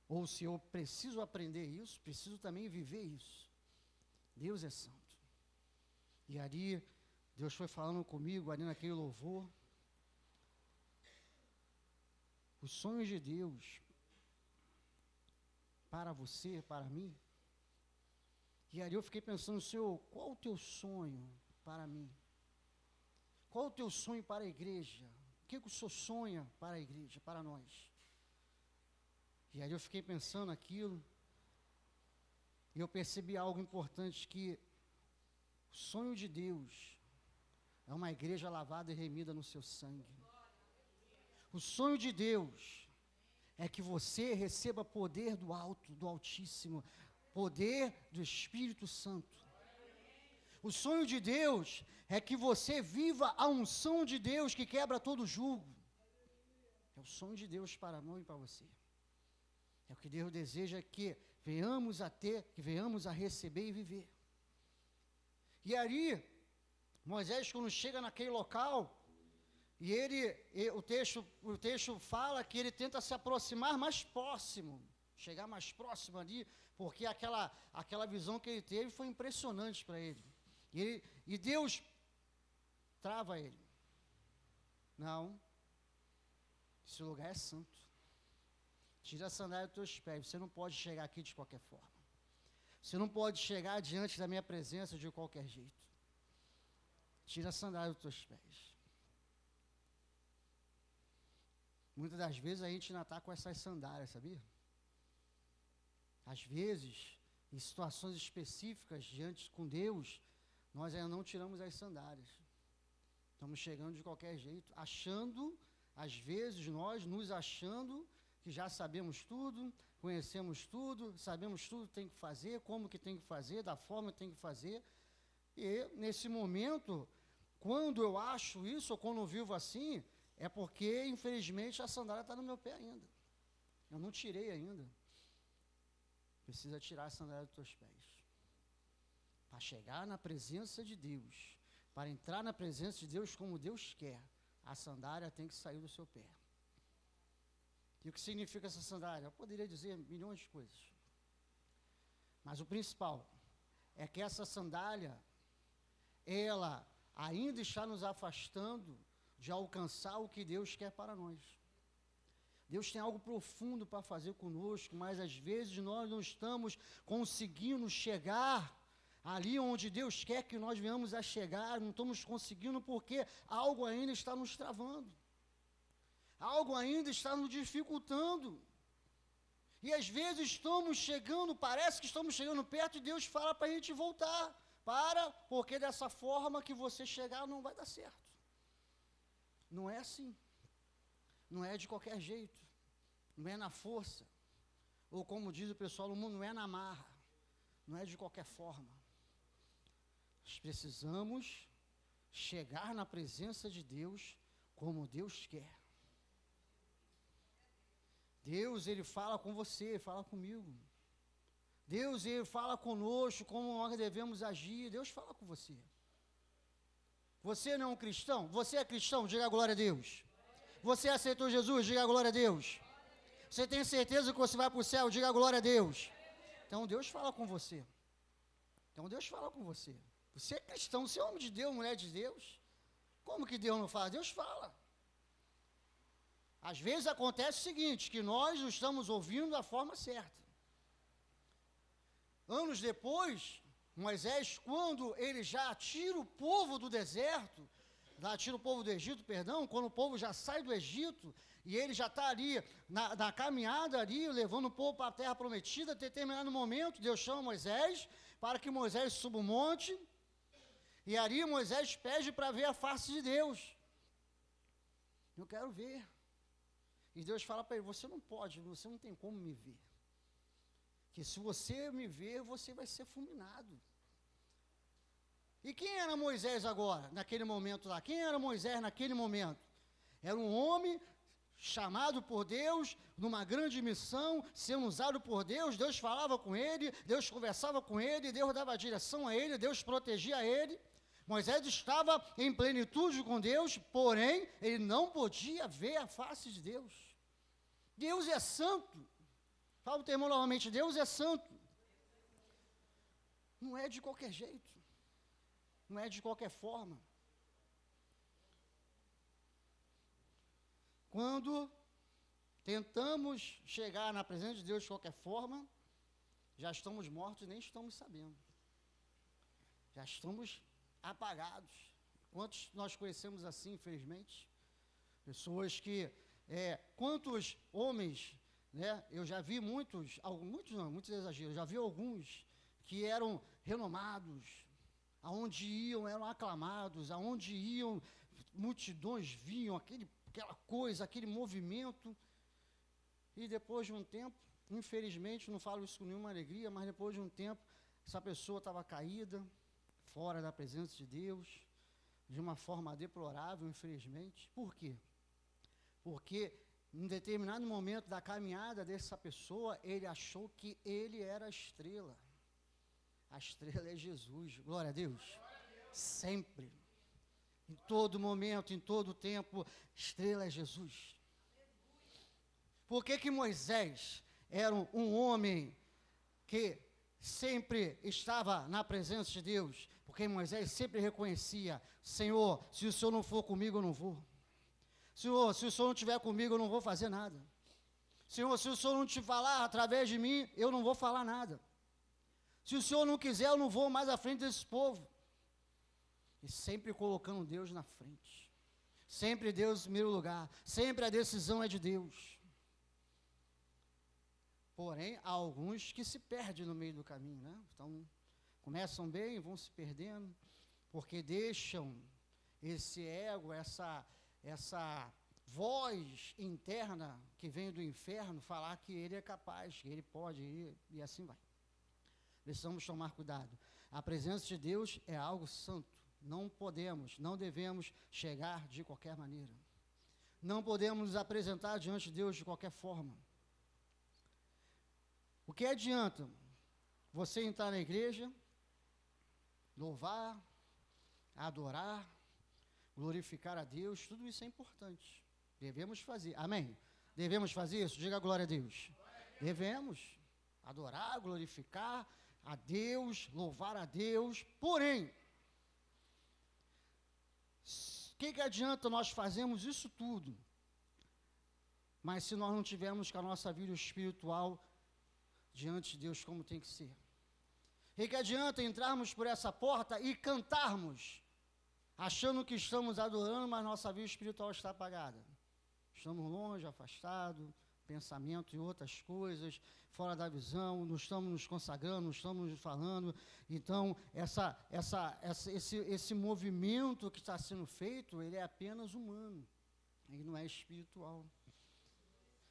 ou se eu preciso aprender isso, preciso também viver isso. Deus é santo. E ali, Deus foi falando comigo, ali naquele louvor. Os sonhos de Deus para você, para mim. E ali eu fiquei pensando, Senhor, qual o teu sonho para mim? Qual o teu sonho para a igreja? O que o Senhor sonha para a igreja, para nós? E aí eu fiquei pensando aquilo, e eu percebi algo importante, que o sonho de Deus é uma igreja lavada e remida no seu sangue. O sonho de Deus é que você receba poder do alto, do Altíssimo, poder do Espírito Santo. O sonho de Deus é que você viva a unção de Deus que quebra todo jugo. É o sonho de Deus para nós e para você. É o que Deus deseja que venhamos a ter, que venhamos a receber e viver. E ali, Moisés, quando chega naquele local, o texto fala que ele tenta se aproximar mais próximo, chegar mais próximo ali, porque aquela visão que ele teve foi impressionante para ele. E Deus trava ele. Não, esse lugar é santo. Tira a sandália dos teus pés. Você não pode chegar aqui de qualquer forma. Você não pode chegar diante da minha presença de qualquer jeito. Tira a sandália dos teus pés. Muitas das vezes a gente ainda está com essas sandálias, sabia? Às vezes, em situações específicas, diante com Deus, nós ainda não tiramos as sandálias. Estamos chegando de qualquer jeito, achando, às vezes nós nos achando que já sabemos tudo, conhecemos tudo, sabemos tudo que tem que fazer, como que tem que fazer, da forma que tem que fazer. E nesse momento, quando eu acho isso, ou quando eu vivo assim, é porque, infelizmente, a sandália está no meu pé ainda. Eu não tirei ainda. Precisa tirar a sandália dos teus pés. Para chegar na presença de Deus, para entrar na presença de Deus como Deus quer, a sandália tem que sair do seu pé. E o que significa essa sandália? Eu poderia dizer milhões de coisas. Mas o principal é que essa sandália, ela ainda está nos afastando de alcançar o que Deus quer para nós. Deus tem algo profundo para fazer conosco, mas às vezes nós não estamos conseguindo chegar ali onde Deus quer que nós venhamos a chegar, não estamos conseguindo porque algo ainda está nos travando. Algo ainda está nos dificultando. E às vezes estamos chegando, parece que estamos chegando perto e Deus fala para a gente voltar. Porque dessa forma que você chegar não vai dar certo. Não é assim. Não é de qualquer jeito. Não é na força. Ou como diz o pessoal do mundo, não é na marra. Não é de qualquer forma. Nós precisamos chegar na presença de Deus como Deus quer. Deus, Ele fala com você, fala comigo. Deus, Ele fala conosco, como nós devemos agir. Deus fala com você. Você não é um cristão? Você é cristão? Diga a glória a Deus. Você aceitou Jesus? Diga a glória a Deus. Você tem certeza que você vai para o céu? Diga a glória a Deus. Então Deus fala com você. Então Deus fala com você. Você é cristão, você é homem de Deus, mulher de Deus. Como que Deus não fala? Deus fala. Às vezes acontece o seguinte, que nós não estamos ouvindo da forma certa. Anos depois, Moisés, quando ele já tira o povo do deserto, tira o povo do Egito, perdão, quando o povo já sai do Egito, e ele já está ali, na caminhada ali, levando o povo para a terra prometida, em determinado momento, Deus chama Moisés, para que Moisés suba o monte, e ali Moisés pede para ver a face de Deus. Eu quero ver. E Deus fala para ele, você não pode, você não tem como me ver. Que se você me ver, você vai ser fulminado. E quem era Moisés agora, naquele momento lá? Quem era Moisés naquele momento? Era um homem chamado por Deus, numa grande missão, sendo usado por Deus. Deus falava com ele, Deus conversava com ele, Deus dava direção a ele, Deus protegia ele. Moisés estava em plenitude com Deus, porém, ele não podia ver a face de Deus. Deus é santo. Fala o termo novamente, Deus é santo. Não é de qualquer jeito. Não é de qualquer forma. Quando tentamos chegar na presença de Deus de qualquer forma, já estamos mortos e nem estamos sabendo. Já estamos apagados. Quantos nós conhecemos assim, infelizmente? Pessoas que, quantos homens, né? Eu já vi muitos exageros, já vi alguns que eram renomados, aonde iam eram aclamados, aonde iam multidões vinham, aquela coisa, aquele movimento, e depois de um tempo, infelizmente, não falo isso com nenhuma alegria, mas depois de um tempo, essa pessoa estava caída, fora da presença de Deus, de uma forma deplorável, infelizmente. Por quê? Porque em determinado momento da caminhada dessa pessoa, ele achou que ele era a estrela. A estrela é Jesus, glória a Deus. Sempre, em todo momento, em todo tempo, estrela é Jesus. Por que Moisés era um homem que sempre estava na presença de Deus? Porque Moisés sempre reconhecia: Senhor, se o Senhor não for comigo, eu não vou. Senhor, se o Senhor não estiver comigo, eu não vou fazer nada. Senhor, se o Senhor não te falar através de mim, eu não vou falar nada. Se o Senhor não quiser, eu não vou mais à frente desse povo. E sempre colocando Deus na frente. Sempre Deus em primeiro lugar. Sempre a decisão é de Deus. Porém, há alguns que se perdem no meio do caminho, né? Então, começam bem, vão se perdendo, porque deixam esse ego, essa voz interna que vem do inferno falar que ele é capaz, que ele pode ir, e assim vai. Precisamos tomar cuidado. A presença de Deus é algo santo. Não podemos, não devemos chegar de qualquer maneira. Não podemos nos apresentar diante de Deus de qualquer forma. O que adianta você entrar na igreja, louvar, adorar, glorificar a Deus? Tudo isso é importante. Devemos fazer. Amém? Devemos fazer isso? Diga glória a Deus. Devemos adorar, glorificar a Deus, louvar a Deus. Porém, o que adianta nós fazermos isso tudo, mas se nós não tivermos com a nossa vida espiritual diante de Deus como tem que ser? O que adianta entrarmos por essa porta e cantarmos, achando que estamos adorando, mas nossa vida espiritual está apagada? Estamos longe, afastados, pensamento e outras coisas, fora da visão, não estamos nos consagrando, não estamos nos falando. Então, esse movimento que está sendo feito, ele é apenas humano, ele não é espiritual.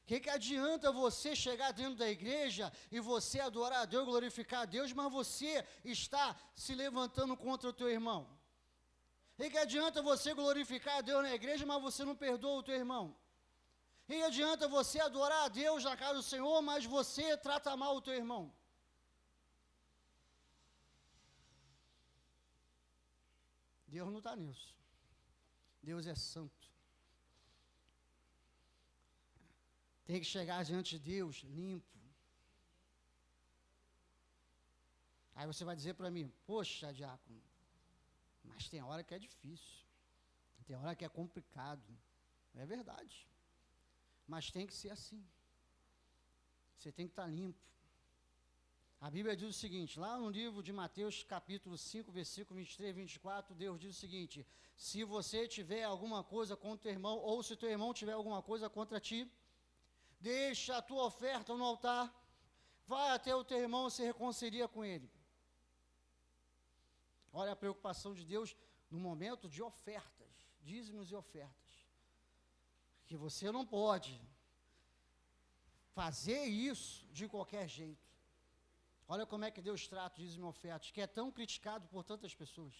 O que adianta você chegar dentro da igreja e você adorar a Deus, glorificar a Deus, mas você está se levantando contra o teu irmão? O que adianta você glorificar a Deus na igreja, mas você não perdoa o teu irmão? E adianta você adorar a Deus na casa do Senhor, mas você trata mal o teu irmão? Deus não está nisso. Deus é santo. Tem que chegar diante de Deus limpo. Aí você vai dizer para mim: poxa, diácono, mas tem hora que é difícil, tem hora que é complicado. É verdade. Mas tem que ser assim. Você tem que estar limpo. A Bíblia diz o seguinte, lá no livro de Mateus, capítulo 5, versículo 23 e 24, Deus diz o seguinte: se você tiver alguma coisa contra o teu irmão, ou se teu irmão tiver alguma coisa contra ti, deixa a tua oferta no altar, vai até o teu irmão e se reconcilia com ele. Olha a preocupação de Deus no momento de ofertas, dízimos e ofertas. Que você não pode fazer isso de qualquer jeito. Olha como é que Deus trata o dízimo e ofertas, que é tão criticado por tantas pessoas,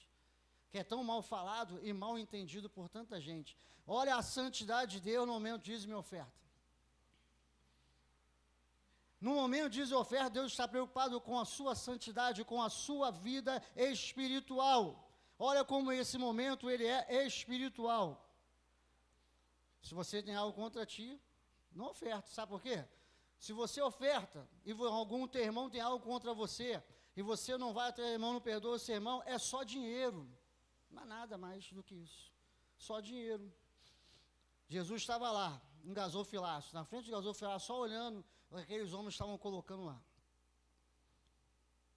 que é tão mal falado e mal entendido por tanta gente. Olha a santidade de Deus no momento de dízimo e oferta. No momento de dízimo e oferta, Deus está preocupado com a sua santidade, com a sua vida espiritual. Olha como esse momento ele é espiritual. Se você tem algo contra ti, não oferta. Sabe por quê? Se você oferta e algum teu irmão tem algo contra você, e você não vai até o irmão, não perdoa o seu irmão, é só dinheiro. Não é nada mais do que isso. Só dinheiro. Jesus estava lá, em gasofilaço, na frente do gasofilaço, só olhando o que aqueles homens estavam colocando lá.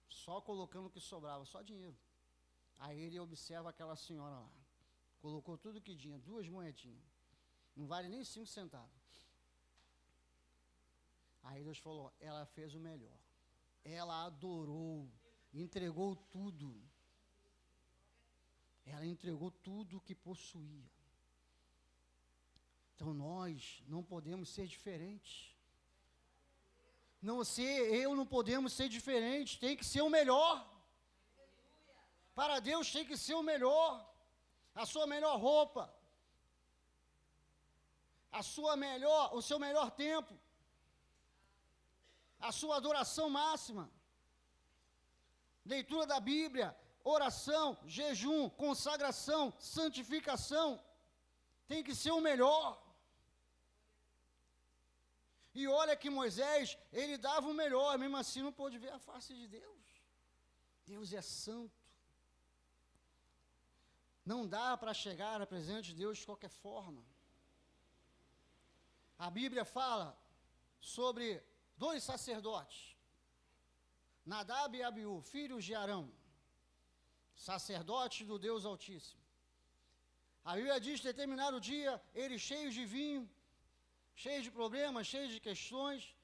Só colocando o que sobrava, só dinheiro. Aí ele observa aquela senhora lá. Colocou tudo que tinha, 2 moedinhas. Não vale nem 5 centavos. Aí Deus falou, ela fez o melhor. Ela adorou, entregou tudo. Ela entregou tudo o que possuía. Então nós não podemos ser diferentes. Eu não podemos ser diferentes, tem que ser o melhor. Para Deus tem que ser o melhor. A sua melhor roupa. O seu melhor tempo. A sua adoração máxima. Leitura da Bíblia, oração, jejum, consagração, santificação. Tem que ser o melhor. E olha que Moisés, ele dava o melhor, mesmo assim não pôde ver a face de Deus. Deus é santo. Não dá para chegar à presença de Deus de qualquer forma. A Bíblia fala sobre 2 sacerdotes, Nadab e Abiú, filhos de Arão, sacerdotes do Deus Altíssimo. A Bíblia diz, determinado dia, eles cheios de vinho, cheios de problemas, cheios de questões,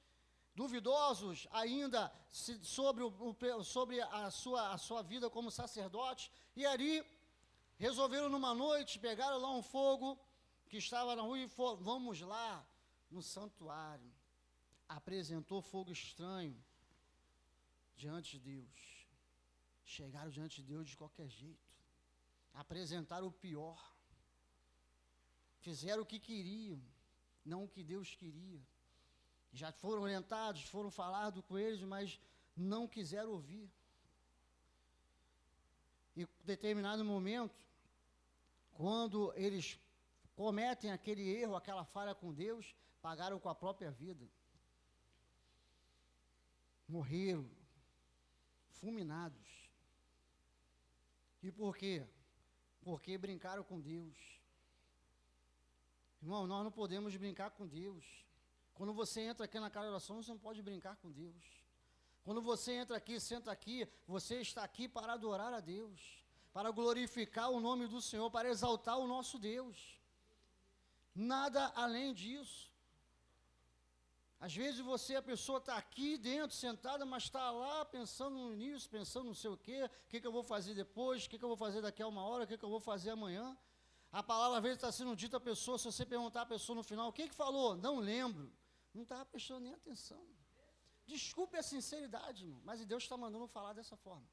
duvidosos ainda sobre a sua vida como sacerdote, e ali resolveram numa noite, pegaram lá um fogo que estava na rua e foram, vamos lá no santuário. Apresentou fogo estranho diante de Deus. Chegaram diante de Deus de qualquer jeito. Apresentaram o pior. Fizeram o que queriam, não o que Deus queria. Já foram orientados, foram falados com eles, mas não quiseram ouvir. E em determinado momento, quando eles cometem aquele erro, aquela falha com Deus, pagaram com a própria vida. Morreram, fulminados. E por quê? Porque brincaram com Deus. Irmão, nós não podemos brincar com Deus. Quando você entra aqui na casa de oração, você não pode brincar com Deus. Quando você entra aqui, senta aqui, você está aqui para adorar a Deus, para glorificar o nome do Senhor, para exaltar o nosso Deus. Nada além disso. Às vezes a pessoa está aqui dentro, sentada, mas está lá pensando nisso, pensando não sei o que eu vou fazer depois, o que eu vou fazer daqui a 1 hora, o que eu vou fazer amanhã. A palavra às vezes está sendo dita à pessoa, se você perguntar à pessoa no final, o que falou? Não lembro. Não estava prestando nem atenção. Desculpe a sinceridade, irmão, mas Deus está mandando falar dessa forma.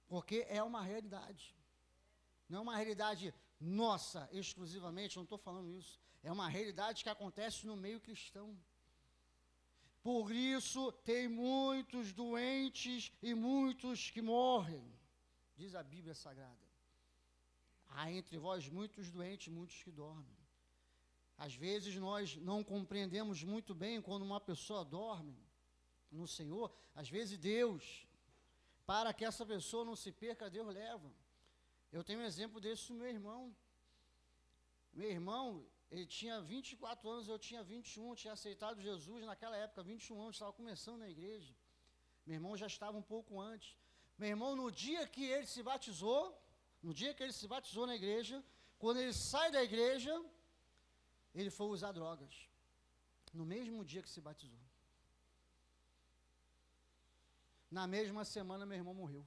Porque é uma realidade. Não é uma realidade nossa, exclusivamente, não estou falando isso. É uma realidade que acontece no meio cristão. Por isso, tem muitos doentes e muitos que morrem, diz a Bíblia Sagrada. Há entre vós muitos doentes, muitos que dormem. Às vezes nós não compreendemos muito bem quando uma pessoa dorme no Senhor. Às vezes Deus, para que essa pessoa não se perca, Deus leva. Eu tenho um exemplo desse do meu irmão. Meu irmão, ele tinha 24 anos, eu tinha 21, tinha aceitado Jesus naquela época, 21 anos, estava começando na igreja. Meu irmão já estava um pouco antes. Meu irmão, no dia que ele se batizou na igreja, quando ele sai da igreja, ele foi usar drogas. No mesmo dia que se batizou. Na mesma semana, meu irmão morreu.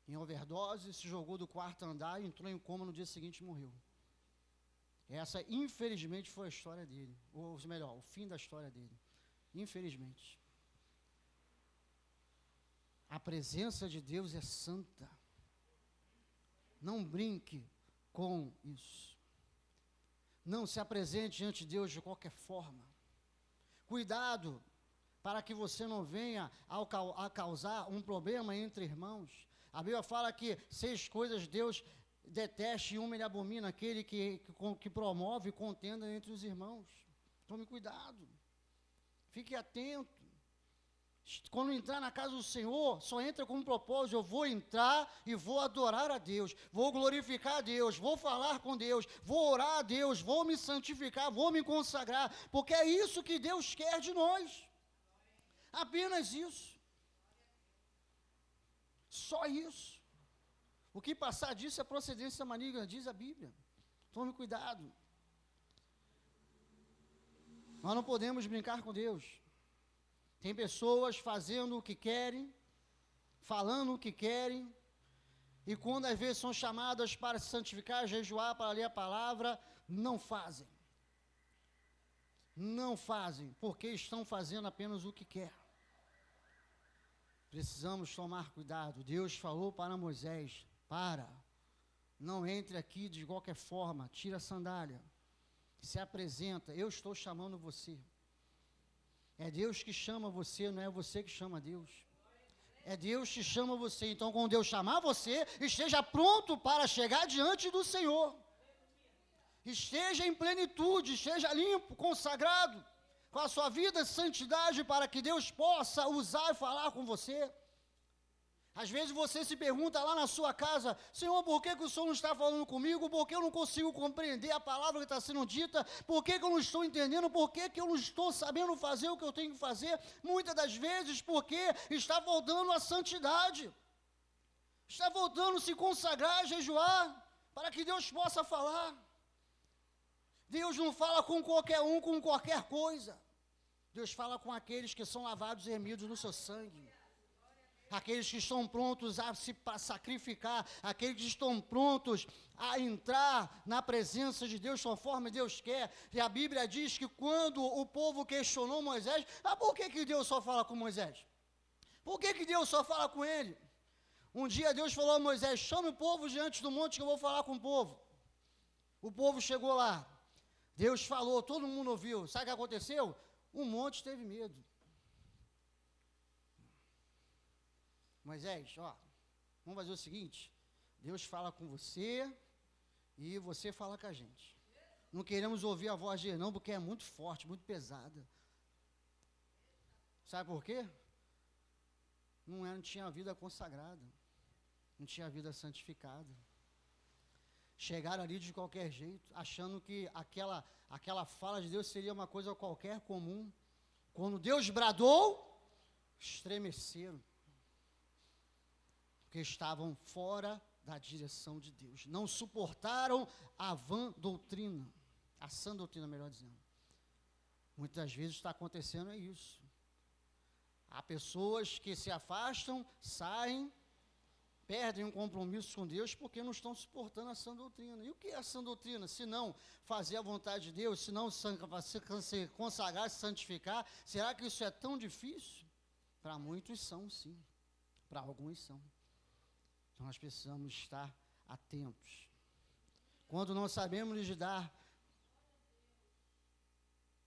Em overdose, se jogou do 4º andar, entrou em coma, no dia seguinte morreu. Essa, infelizmente, foi a história dele. Ou melhor, o fim da história dele. Infelizmente. A presença de Deus é santa. Não brinque com isso. Não se apresente diante de Deus de qualquer forma. Cuidado para que você não venha a causar um problema entre irmãos. A Bíblia fala que 6 coisas Deus detesta e uma ele abomina, aquele que promove contenda entre os irmãos. Tome cuidado. Fique atento. Quando entrar na casa do Senhor, só entra com um propósito: eu vou entrar e vou adorar a Deus, vou glorificar a Deus, vou falar com Deus, vou orar a Deus, vou me santificar, vou me consagrar, porque é isso que Deus quer de nós. Apenas isso. Só isso. O que passar disso é procedência maligna, diz a Bíblia. Tome cuidado. Nós não podemos brincar com Deus. Tem pessoas fazendo o que querem, falando o que querem, e quando às vezes são chamadas para se santificar, jejuar, para ler a palavra, não fazem. Não fazem, porque estão fazendo apenas o que querem. Precisamos tomar cuidado. Deus falou para Moisés: não entre aqui de qualquer forma, tira a sandália, se apresenta, eu estou chamando você. É Deus que chama você, não é você que chama Deus. É Deus que chama você. Então, quando Deus chamar você, esteja pronto para chegar diante do Senhor. Esteja em plenitude, esteja limpo, consagrado, com a sua vida de santidade, para que Deus possa usar e falar com você. Às vezes você se pergunta lá na sua casa: Senhor, por que o Senhor não está falando comigo? Por que eu não consigo compreender a palavra que está sendo dita? Por que eu não estou entendendo? Por que eu não estou sabendo fazer o que eu tenho que fazer? Muitas das vezes porque está voltando a santidade. Está voltando a se consagrar, jejuar, para que Deus possa falar. Deus não fala com qualquer um, com qualquer coisa. Deus fala com aqueles que são lavados e remidos no seu sangue. Aqueles que estão prontos a se sacrificar, aqueles que estão prontos a entrar na presença de Deus conforme Deus quer. E a Bíblia diz que quando o povo questionou Moisés: por que Deus só fala com Moisés? Por que Deus só fala com ele? Um dia Deus falou a Moisés: chame o povo diante do monte que eu vou falar com o povo. O povo chegou lá, Deus falou, todo mundo ouviu. Sabe o que aconteceu? O monte teve medo. Moisés, vamos fazer o seguinte: Deus fala com você e você fala com a gente. Não queremos ouvir a voz dele não, porque é muito forte, muito pesada. Sabe por quê? Não tinha vida consagrada, não tinha vida santificada. Chegaram ali de qualquer jeito, achando que aquela fala de Deus seria uma coisa qualquer, comum. Quando Deus bradou, estremeceram, porque estavam fora da direção de Deus. Não suportaram a vã doutrina, a sã doutrina, melhor dizendo. Muitas vezes está acontecendo isso. Há pessoas que se afastam, saem, perdem um compromisso com Deus porque não estão suportando a sã doutrina. E o que é a sã doutrina? Se não fazer a vontade de Deus, se não se consagrar, se santificar, será que isso é tão difícil? Para muitos são, sim. Para alguns são. Então nós precisamos estar atentos. Quando não sabemos lidar,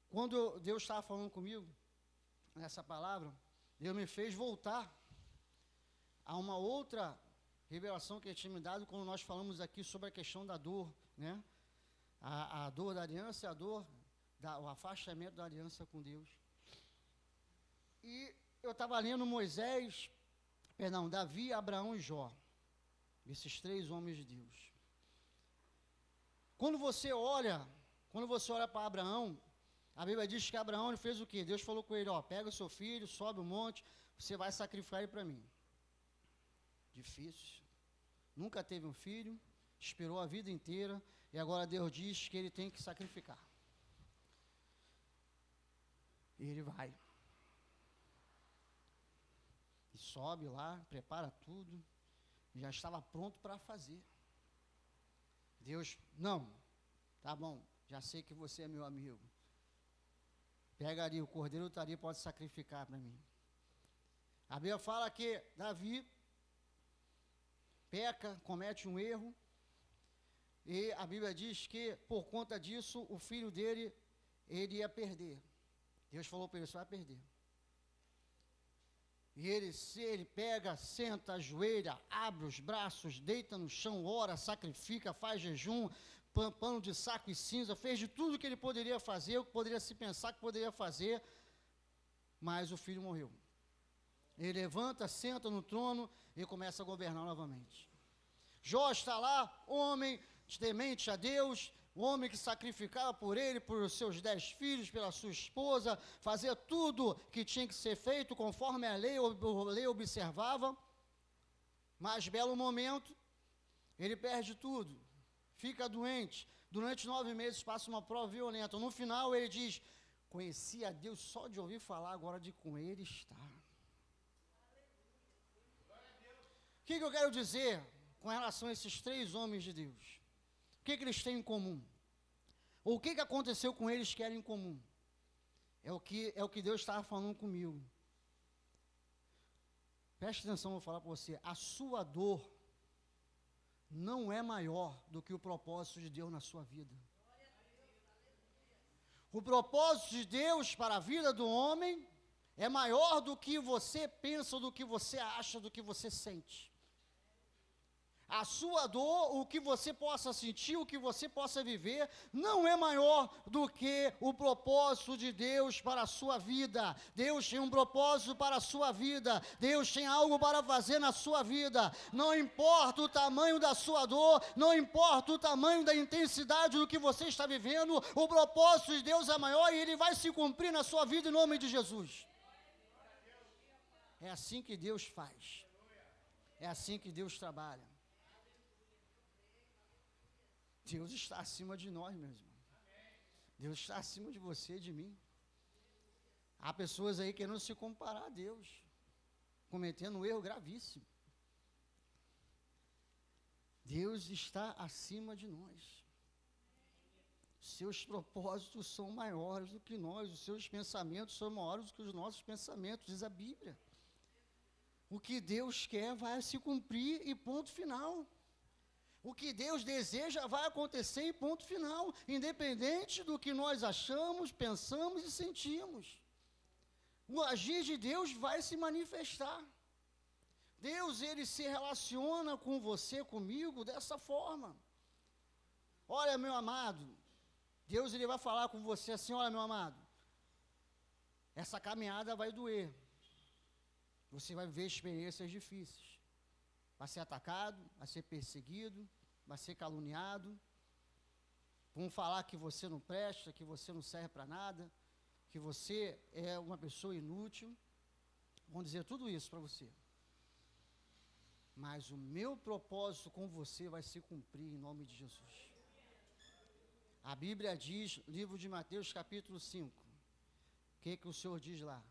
quando Deus estava falando comigo, nessa palavra, Deus me fez voltar a uma outra revelação que Ele tinha me dado quando nós falamos aqui sobre a questão da dor, né? A dor da aliança e a dor, o afastamento da aliança com Deus. E eu estava lendo Davi, Abraão e Jó, esses três homens de Deus. Quando você olha para Abraão, a Bíblia diz que Abraão ele fez o quê? Deus falou com ele: pega o seu filho, sobe o monte, você vai sacrificar ele para mim. Difícil. Nunca teve um filho, esperou a vida inteira, e agora Deus diz que ele tem que sacrificar. E ele vai. E sobe lá, prepara tudo, já estava pronto para fazer. Deus: não, tá bom, já sei que você é meu amigo. Pega ali, o cordeiro está ali, pode sacrificar para mim. A Bíblia fala que Davi peca, comete um erro, e a Bíblia diz que por conta disso o filho dele, ele ia perder. Deus falou para ele: você vai perder. E ele pega, senta, ajoelha, abre os braços, deita no chão, ora, sacrifica, faz jejum, pano de saco e cinza, fez de tudo que ele poderia fazer, o que poderia se pensar que poderia fazer, mas o filho morreu. Ele levanta, senta no trono e começa a governar novamente. Jó está lá, homem temente a Deus, o homem que sacrificava por ele, por os seus 10 filhos, pela sua esposa, fazia tudo que tinha que ser feito conforme a lei observava. Mas, belo momento, ele perde tudo, fica doente. Durante 9 meses passa uma prova violenta. No final ele diz, conheci a Deus só de ouvir falar, agora de com ele estar. O que eu quero dizer com relação a esses 3 homens de Deus? O que eles têm em comum? Ou o que aconteceu com eles que era em comum? É o que Deus estava falando comigo. Preste atenção, eu vou falar para você. A sua dor não é maior do que o propósito de Deus na sua vida. O propósito de Deus para a vida do homem é maior do que você pensa, do que você acha, do que você sente. A sua dor, o que você possa sentir, o que você possa viver, não é maior do que o propósito de Deus para a sua vida. Deus tem um propósito para a sua vida. Deus tem algo para fazer na sua vida. Não importa o tamanho da sua dor, não importa o tamanho da intensidade do que você está vivendo, o propósito de Deus é maior e ele vai se cumprir na sua vida em nome de Jesus. É assim que Deus faz. É assim que Deus trabalha. Deus está acima de nós, meus irmãos. Deus está acima de você e de mim. Há pessoas aí querendo se comparar a Deus, cometendo um erro gravíssimo. Deus está acima de nós. Seus propósitos são maiores do que nós, os seus pensamentos são maiores do que os nossos pensamentos, diz a Bíblia. O que Deus quer vai se cumprir e ponto final. O que Deus deseja vai acontecer em ponto final, independente do que nós achamos, pensamos e sentimos. O agir de Deus vai se manifestar. Deus, ele se relaciona com você, comigo, dessa forma. Olha, meu amado, Deus, ele vai falar com você assim, olha, meu amado, essa caminhada vai doer. Você vai viver experiências difíceis. Vai ser atacado, vai ser perseguido, vai ser caluniado. Vão falar que você não presta, que você não serve para nada, que você é uma pessoa inútil. Vão dizer tudo isso para você. Mas o meu propósito com você vai se cumprir em nome de Jesus. A Bíblia diz, livro de Mateus, capítulo 5. O que o Senhor diz lá?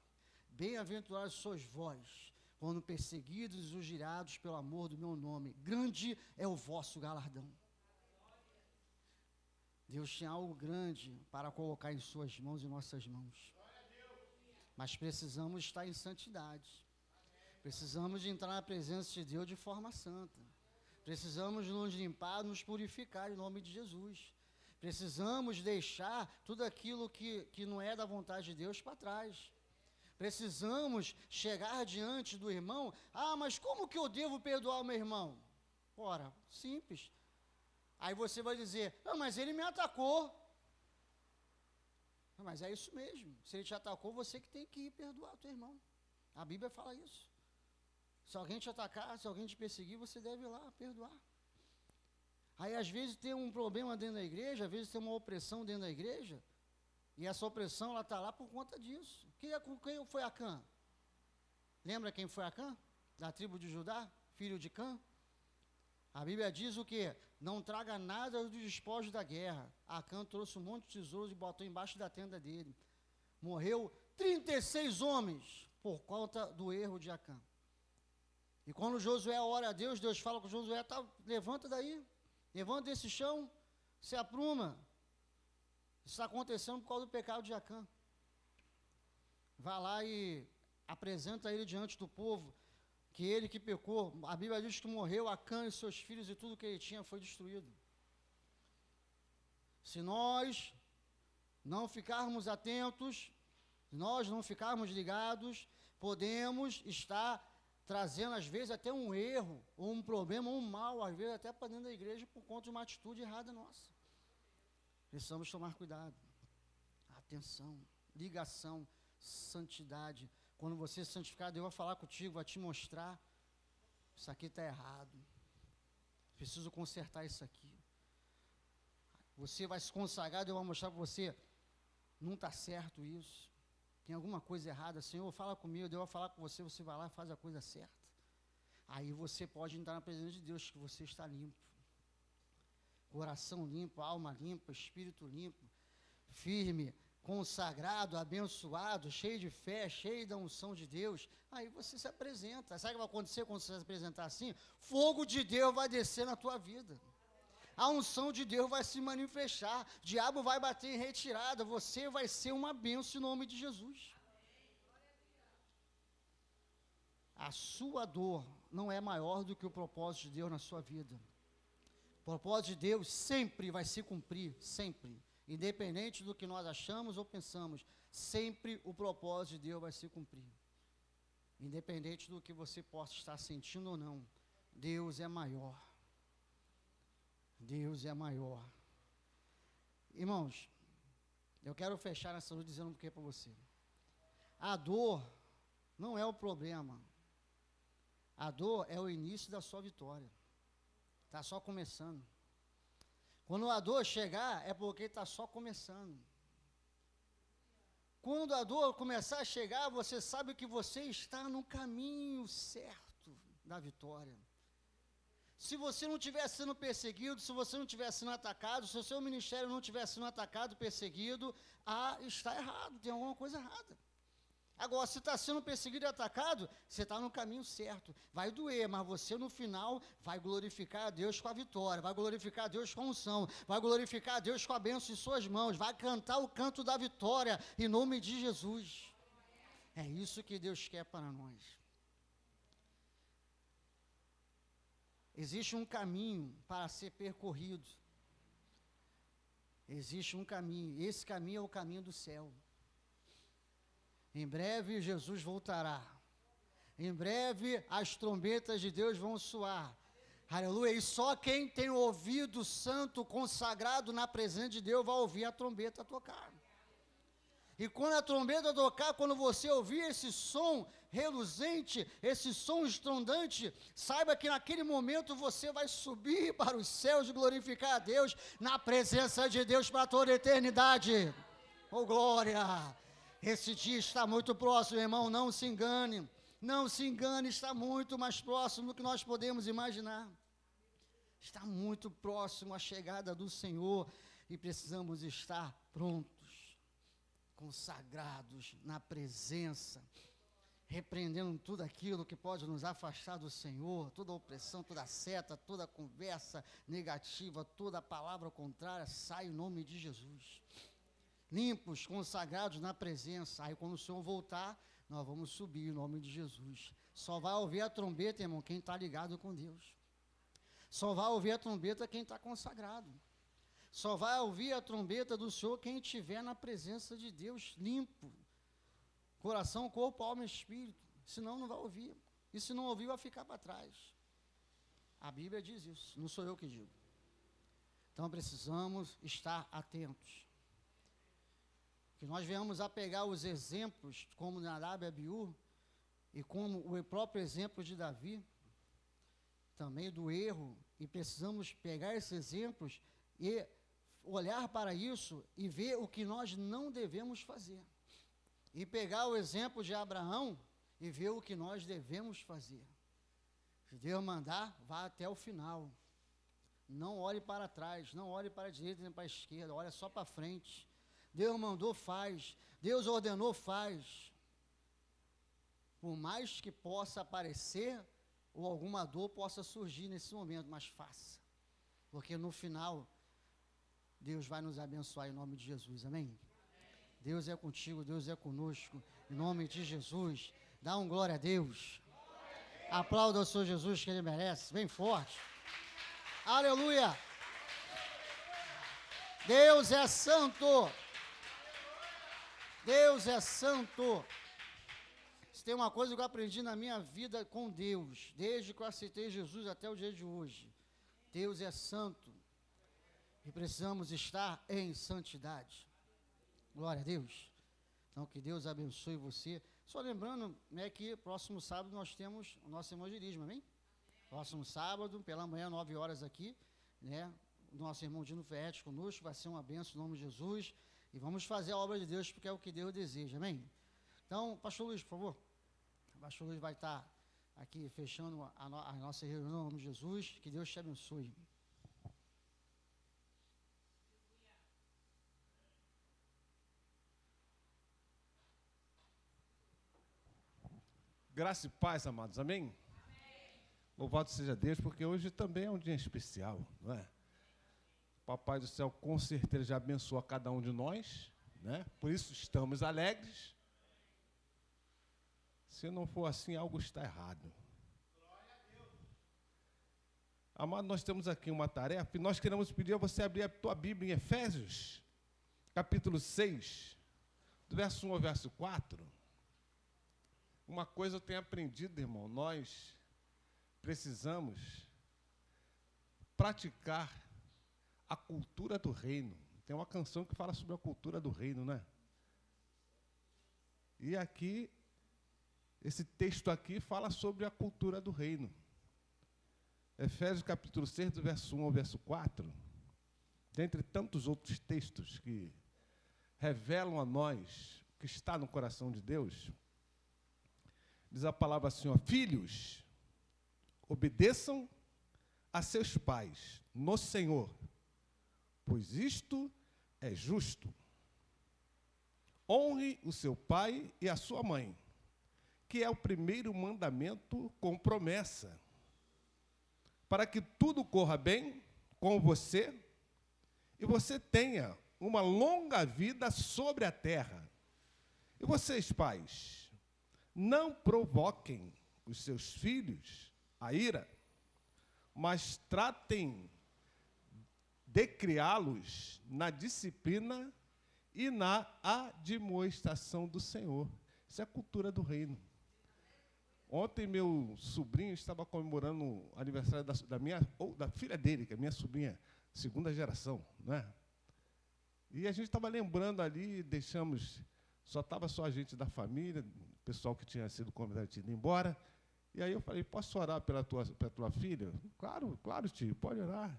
Bem-aventurados sois vós, quando perseguidos e injuriados pelo amor do meu nome, grande é o vosso galardão. Deus tem algo grande para colocar em suas mãos e nossas mãos. Mas precisamos estar em santidade. Precisamos de entrar na presença de Deus de forma santa. Precisamos nos limpar, nos purificar em nome de Jesus. Precisamos deixar tudo aquilo que não é da vontade de Deus para trás. Precisamos chegar diante do irmão. Ah, mas como que eu devo perdoar o meu irmão? Ora, simples. Aí você vai dizer, não, mas ele me atacou. Não, mas é isso mesmo. Se ele te atacou, você que tem que ir perdoar o teu irmão. A Bíblia fala isso. Se alguém te atacar, se alguém te perseguir, você deve ir lá perdoar. Aí às vezes tem um problema dentro da igreja, às vezes tem uma opressão dentro da igreja, e essa opressão ela está lá por conta disso. Quem foi Acã? Lembra quem foi Acã? Da tribo de Judá, filho de Cã? A Bíblia diz o quê? Não traga nada dos despojos da guerra. Acã trouxe um monte de tesouros e botou embaixo da tenda dele. Morreu 36 homens por conta do erro de Acã. E quando Josué ora a Deus, Deus fala com Josué, levanta daí, levanta desse chão, se apruma. Isso está acontecendo por causa do pecado de Acã. Vá lá e apresenta ele diante do povo, que ele que pecou. A Bíblia diz que morreu Acã e seus filhos e tudo que ele tinha foi destruído. Se nós não ficarmos atentos, se nós não ficarmos ligados, podemos estar trazendo às vezes até um erro, ou um problema, ou um mal, às vezes até para dentro da igreja por conta de uma atitude errada nossa. Precisamos tomar cuidado. Atenção, ligação, santidade, Quando você se santificar, Deus vai falar contigo, vai te mostrar, isso aqui está errado, preciso consertar isso aqui. Você vai se consagrar, Deus vai mostrar para você, não está certo isso, tem alguma coisa errada, Senhor, fala comigo, Deus vai falar com você, você vai lá e faz a coisa certa. Aí você pode entrar na presença de Deus, que você está limpo. Coração limpo, alma limpa, espírito limpo, firme, consagrado, abençoado, cheio de fé, cheio da unção de Deus. Aí você se apresenta. Sabe o que vai acontecer quando você se apresentar assim? Fogo de Deus vai descer na tua vida. A unção de Deus vai se manifestar. O diabo vai bater em retirada. Você vai ser uma bênção em nome de Jesus. A sua dor não é maior do que o propósito de Deus na sua vida. O propósito de Deus sempre vai se cumprir, sempre. Independente do que nós achamos ou pensamos, sempre o propósito de Deus vai se cumprir. Independente do que você possa estar sentindo ou não, Deus é maior. Deus é maior. Irmãos, eu quero fechar essa noite dizendo um porquê para você. A dor não é o problema. A dor é o início da sua vitória. Está só começando. Quando a dor chegar, é porque está só começando. Quando a dor começar a chegar, você sabe que você está no caminho certo da vitória. Se você não estiver sendo perseguido, se você não estiver sendo atacado, se o seu ministério não estiver sendo atacado, perseguido, está errado, tem alguma coisa errada. Agora, se está sendo perseguido e atacado, você está no caminho certo. Vai doer, mas você no final vai glorificar a Deus com a vitória, vai glorificar a Deus com a unção, vai glorificar a Deus com a bênção em suas mãos, vai cantar o canto da vitória em nome de Jesus. É isso que Deus quer para nós. Existe um caminho para ser percorrido. Existe um caminho, esse caminho é o caminho do céu. Em breve Jesus voltará. Em breve as trombetas de Deus vão soar. Aleluia. E só quem tem o ouvido santo, consagrado na presença de Deus, vai ouvir a trombeta tocar. E quando a trombeta tocar, quando você ouvir esse som reluzente, esse som estrondante, saiba que naquele momento você vai subir para os céus e glorificar a Deus na presença de Deus para toda a eternidade. Oh, glória! Esse dia está muito próximo, irmão, não se engane. Não se engane, está muito mais próximo do que nós podemos imaginar. Está muito próximo a chegada do Senhor e precisamos estar prontos, consagrados na presença, repreendendo tudo aquilo que pode nos afastar do Senhor, toda opressão, toda seta, toda conversa negativa, toda palavra contrária, sai em nome de Jesus. Limpos, consagrados na presença. Aí quando o Senhor voltar, nós vamos subir em nome de Jesus. Só vai ouvir a trombeta, irmão, quem está ligado com Deus. Só vai ouvir a trombeta quem está consagrado. Só vai ouvir a trombeta do Senhor quem estiver na presença de Deus, limpo. Coração, corpo, alma e espírito. Senão não vai ouvir. E se não ouvir, vai ficar para trás. A Bíblia diz isso, não sou eu que digo. Então precisamos estar atentos. Que nós venhamos a pegar os exemplos, como Nadab e Abiú, e como o próprio exemplo de Davi, também do erro, e precisamos pegar esses exemplos e olhar para isso e ver o que nós não devemos fazer. E pegar o exemplo de Abraão e ver o que nós devemos fazer. Se Deus mandar, vá até o final. Não olhe para trás, não olhe para a direita nem para a esquerda, olha só para frente. Deus mandou, faz. Deus ordenou, faz. Por mais que possa aparecer ou alguma dor possa surgir nesse momento, mas faça. Porque no final, Deus vai nos abençoar em nome de Jesus, amém? Deus é contigo, Deus é conosco, em nome de Jesus. Dá um glória a Deus. Aplauda o Senhor Jesus, que Ele merece, bem forte. Aleluia. Deus é santo. Deus é santo. Se tem uma coisa que eu aprendi na minha vida com Deus, desde que eu aceitei Jesus até o dia de hoje, Deus é santo e precisamos estar em santidade. Glória a Deus. Então que Deus abençoe você. Só lembrando, né, que próximo sábado nós temos o nosso evangelismo, amém? Próximo sábado, pela manhã, 9 horas aqui, né? O nosso irmão Dino Ferretti conosco, vai ser uma bênção em nome de Jesus. E vamos fazer a obra de Deus, porque é o que Deus deseja, amém? Então, pastor Luiz, por favor. O pastor Luiz vai estar aqui fechando a nossa reunião em nome de Jesus. Que Deus te abençoe. Graça e paz, amados, amém? Amém? Louvado seja Deus, porque hoje também é um dia especial, não é? Papai do céu com certeza já abençoa cada um de nós, né? Por isso estamos alegres. Se não for assim, algo está errado. Amado, nós temos aqui uma tarefa e nós queremos pedir a você abrir a tua Bíblia em Efésios, capítulo 6, do verso 1 ao verso 4. Uma coisa eu tenho aprendido, irmão, nós precisamos praticar a cultura do reino. Tem uma canção que fala sobre a cultura do reino, né? E aqui, esse texto aqui fala sobre a cultura do reino. Efésios capítulo 6, do verso 1 ao verso 4, dentre tantos outros textos que revelam a nós o que está no coração de Deus, diz a palavra assim, ó, filhos, obedeçam a seus pais no Senhor, pois isto é justo. Honre o seu pai e a sua mãe, que é o primeiro mandamento com promessa, para que tudo corra bem com você e você tenha uma longa vida sobre a terra. E vocês, pais, não provoquem os seus filhos a ira, mas tratem de criá-los na disciplina e na admoestação do Senhor. Isso é a cultura do reino. Ontem meu sobrinho estava comemorando o aniversário da filha dele, que é minha sobrinha, segunda geração, né? E a gente estava lembrando ali, só estava só a gente da família, o pessoal que tinha sido convidado tinha ido embora. E aí eu falei, posso orar pela tua filha? Claro, claro, tio, pode orar.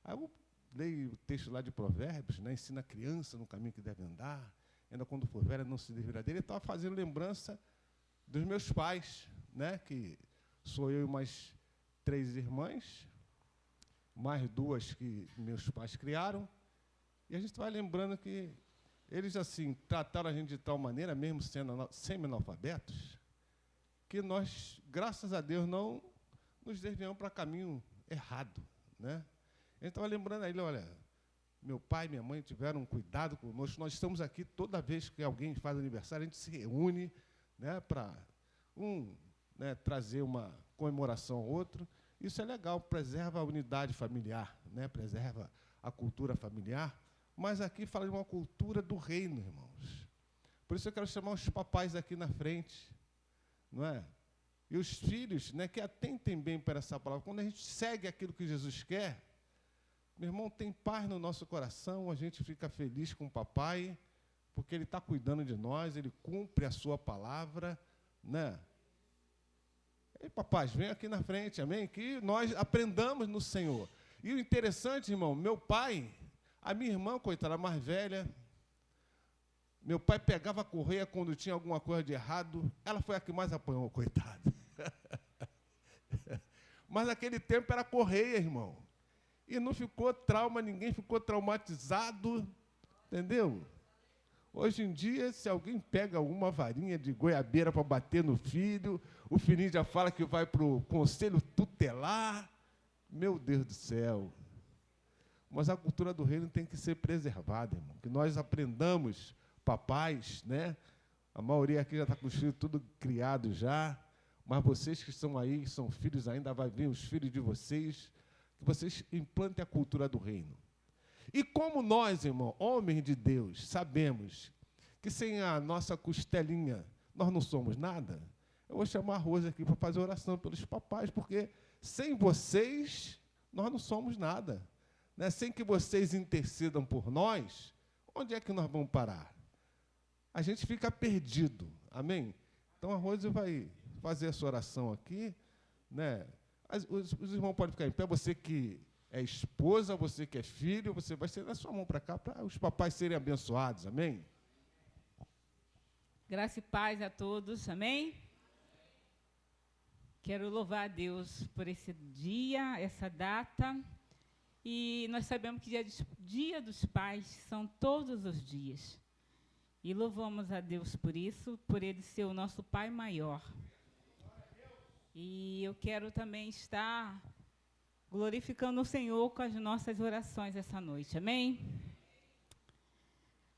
Aí eu leio o texto lá de Provérbios, né? Ensina a criança no caminho que deve andar, ainda quando for velha não se desviará dele. Ele estava fazendo lembrança dos meus pais, né? Que sou eu e mais 3 irmãs, mais 2 que meus pais criaram. E a gente vai lembrando que eles, assim, trataram a gente de tal maneira, mesmo sendo semi-analfabetos, que nós, graças a Deus, não nos desviamos para caminho errado, né? A gente estava lembrando a ele, olha, meu pai e minha mãe tiveram cuidado conosco, nós estamos aqui toda vez que alguém faz aniversário, a gente se reúne, né, para trazer uma comemoração ao outro. Isso é legal, preserva a unidade familiar, né, preserva a cultura familiar, mas aqui fala de uma cultura do reino, irmãos. Por isso eu quero chamar os papais aqui na frente, não é? E os filhos, né, que atentem bem para essa palavra. Quando a gente segue aquilo que Jesus quer, meu irmão, tem paz no nosso coração, a gente fica feliz com o papai, porque ele está cuidando de nós, ele cumpre a sua palavra, né? E papais, vem aqui na frente, amém? Que nós aprendamos no Senhor. E o interessante, irmão, meu pai, a minha irmã, coitada, mais velha, meu pai pegava a correia quando tinha alguma coisa de errado, ela foi a que mais apanhou, coitada. Mas naquele tempo era correia, irmão. E não ficou trauma, ninguém ficou traumatizado, entendeu? Hoje em dia, se alguém pega uma varinha de goiabeira para bater no filho, o filhinho já fala que vai para o conselho tutelar. Meu Deus do céu. Mas a cultura do reino tem que ser preservada, irmão. Que nós aprendamos, papais, né? A maioria aqui já está com os filhos tudo criados já, mas vocês que estão aí, que são filhos ainda, vai vir os filhos de vocês, que vocês implantem a cultura do reino. E como nós, irmão, homens de Deus, sabemos que sem a nossa costelinha nós não somos nada, eu vou chamar a Rosa aqui para fazer oração pelos papais, porque sem vocês nós não somos nada, né? Sem que vocês intercedam por nós, onde é que nós vamos parar? A gente fica perdido, amém? Então a Rose vai fazer essa oração aqui, né? Os irmãos podem ficar em pé, você que é esposa, você que é filho, você vai estender a sua mão para cá, para os papais serem abençoados, amém? Graça e paz a todos, amém? Quero louvar a Deus por esse dia, essa data, e nós sabemos que dia dos pais são todos os dias, e louvamos a Deus por isso, por Ele ser o nosso Pai maior. E eu quero também estar glorificando o Senhor com as nossas orações essa noite, amém?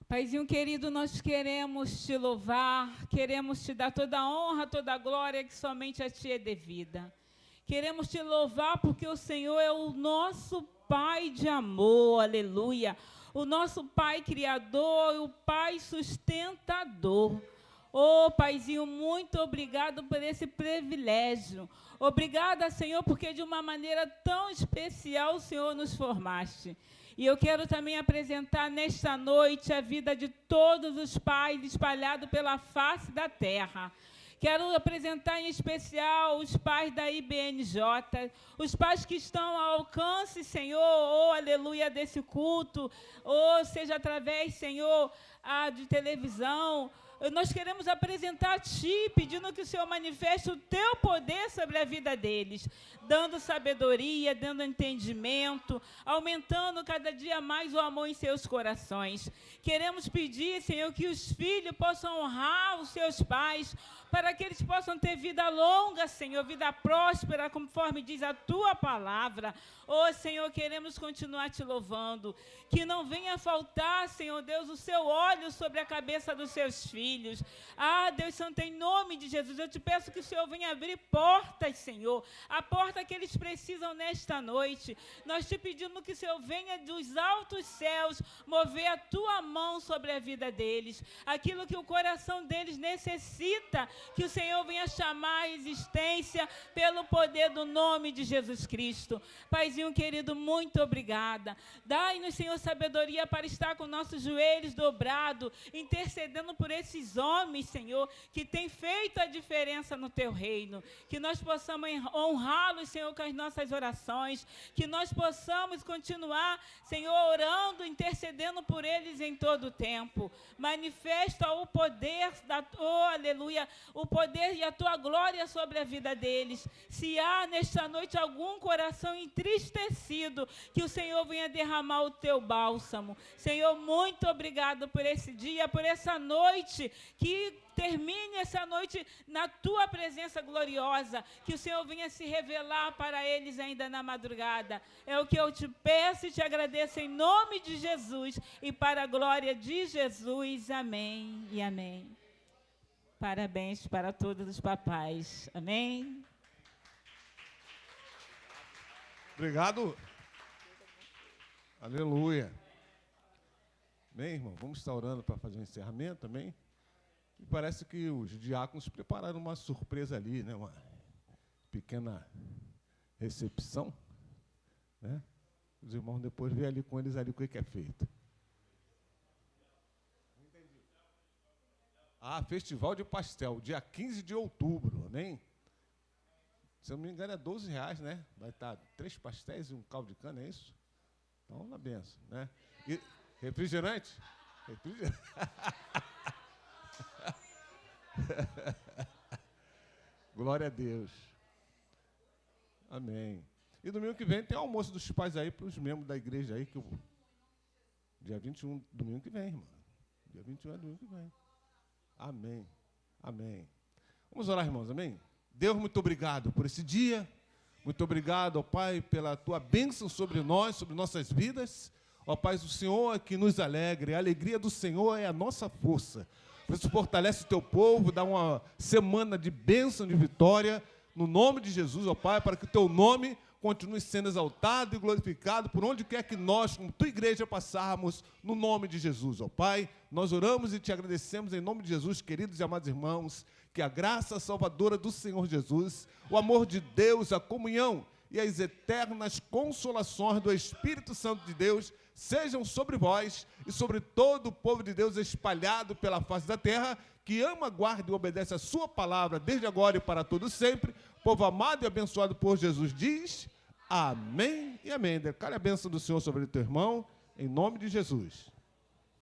Paizinho querido, nós queremos te louvar, queremos te dar toda a honra, toda a glória que somente a ti é devida. Queremos te louvar porque o Senhor é o nosso Pai de amor, aleluia. O nosso Pai criador, o Pai sustentador. Oh, Paizinho, muito obrigado por esse privilégio. Obrigada, Senhor, porque de uma maneira tão especial o Senhor nos formaste. E eu quero também apresentar nesta noite a vida de todos os pais espalhados pela face da terra. Quero apresentar em especial os pais da IBNJ, os pais que estão ao alcance, Senhor, oh, aleluia, desse culto, ou seja, através, Senhor, de televisão. Nós queremos apresentar a Ti, pedindo que o Senhor manifeste o Teu poder sobre a vida deles, dando sabedoria, dando entendimento, aumentando cada dia mais o amor em seus corações. Queremos pedir, Senhor, que os filhos possam honrar os seus pais, para que eles possam ter vida longa, Senhor, vida próspera, conforme diz a Tua palavra. Oh, Senhor, queremos continuar Te louvando. Que não venha faltar, Senhor Deus, o Seu óleo sobre a cabeça dos Seus filhos. Ah, Deus Santo, em nome de Jesus, eu Te peço que o Senhor venha abrir portas, Senhor, a porta que eles precisam nesta noite. Nós Te pedimos que o Senhor venha dos altos céus mover a Tua mão sobre a vida deles. Aquilo que o coração deles necessita, que o Senhor venha chamar a existência pelo poder do nome de Jesus Cristo. Paizinho querido, muito obrigada. Dai-nos, Senhor, sabedoria para estar com nossos joelhos dobrados, intercedendo por esses homens, Senhor, que têm feito a diferença no Teu reino. Que nós possamos honrá-los, Senhor, com as nossas orações. Que nós possamos continuar, Senhor, orando, intercedendo por eles em todo o tempo. Manifesta o poder aleluia, o poder e a Tua glória sobre a vida deles. Se há nesta noite algum coração entristecido, que o Senhor venha derramar o Teu bálsamo. Senhor, muito obrigado por esse dia, por essa noite, que termine essa noite na Tua presença gloriosa, que o Senhor venha se revelar para eles ainda na madrugada. É o que eu Te peço e Te agradeço em nome de Jesus e para a glória de Jesus. Amém e amém. Parabéns para todos os papais. Amém? Obrigado. Aleluia. Bem, irmão, vamos estar orando para fazer um encerramento também. E parece que os diáconos prepararam uma surpresa ali, né? Uma pequena recepção, né? Os irmãos depois vêm ali com eles ali o que é feito. Ah, Festival de Pastel, dia 15 de outubro, amém? Se eu não me engano, é R$12, né? Vai estar 3 pastéis e um caldo de cana, é isso? Então, na benção, né? E refrigerante? Refrigerante. Glória a Deus. Amém. E domingo que vem tem almoço dos pais aí para os membros da igreja aí, dia 21, domingo que vem, irmão. Dia 21 é domingo que vem. Amém. Amém. Vamos orar, irmãos, amém? Deus, muito obrigado por esse dia. Muito obrigado, ó Pai, pela Tua bênção sobre nós, sobre nossas vidas. Ó Pai, o Senhor é que nos alegra. A alegria do Senhor é a nossa força. Por isso, fortalece o Teu povo, dá uma semana de bênção, de vitória, no nome de Jesus, ó Pai, para que o Teu nome continue sendo exaltado e glorificado por onde quer que nós, como Tua igreja, passarmos, no nome de Jesus, ó Pai. Nós oramos e Te agradecemos em nome de Jesus, queridos e amados irmãos, que a graça salvadora do Senhor Jesus, o amor de Deus, a comunhão e as eternas consolações do Espírito Santo de Deus sejam sobre vós e sobre todo o povo de Deus espalhado pela face da terra, que que ama, guarda e obedece a sua palavra, desde agora e para todo sempre. Povo amado e abençoado por Jesus diz amém e amém. Declare a bênção do Senhor sobre o teu irmão, em nome de Jesus.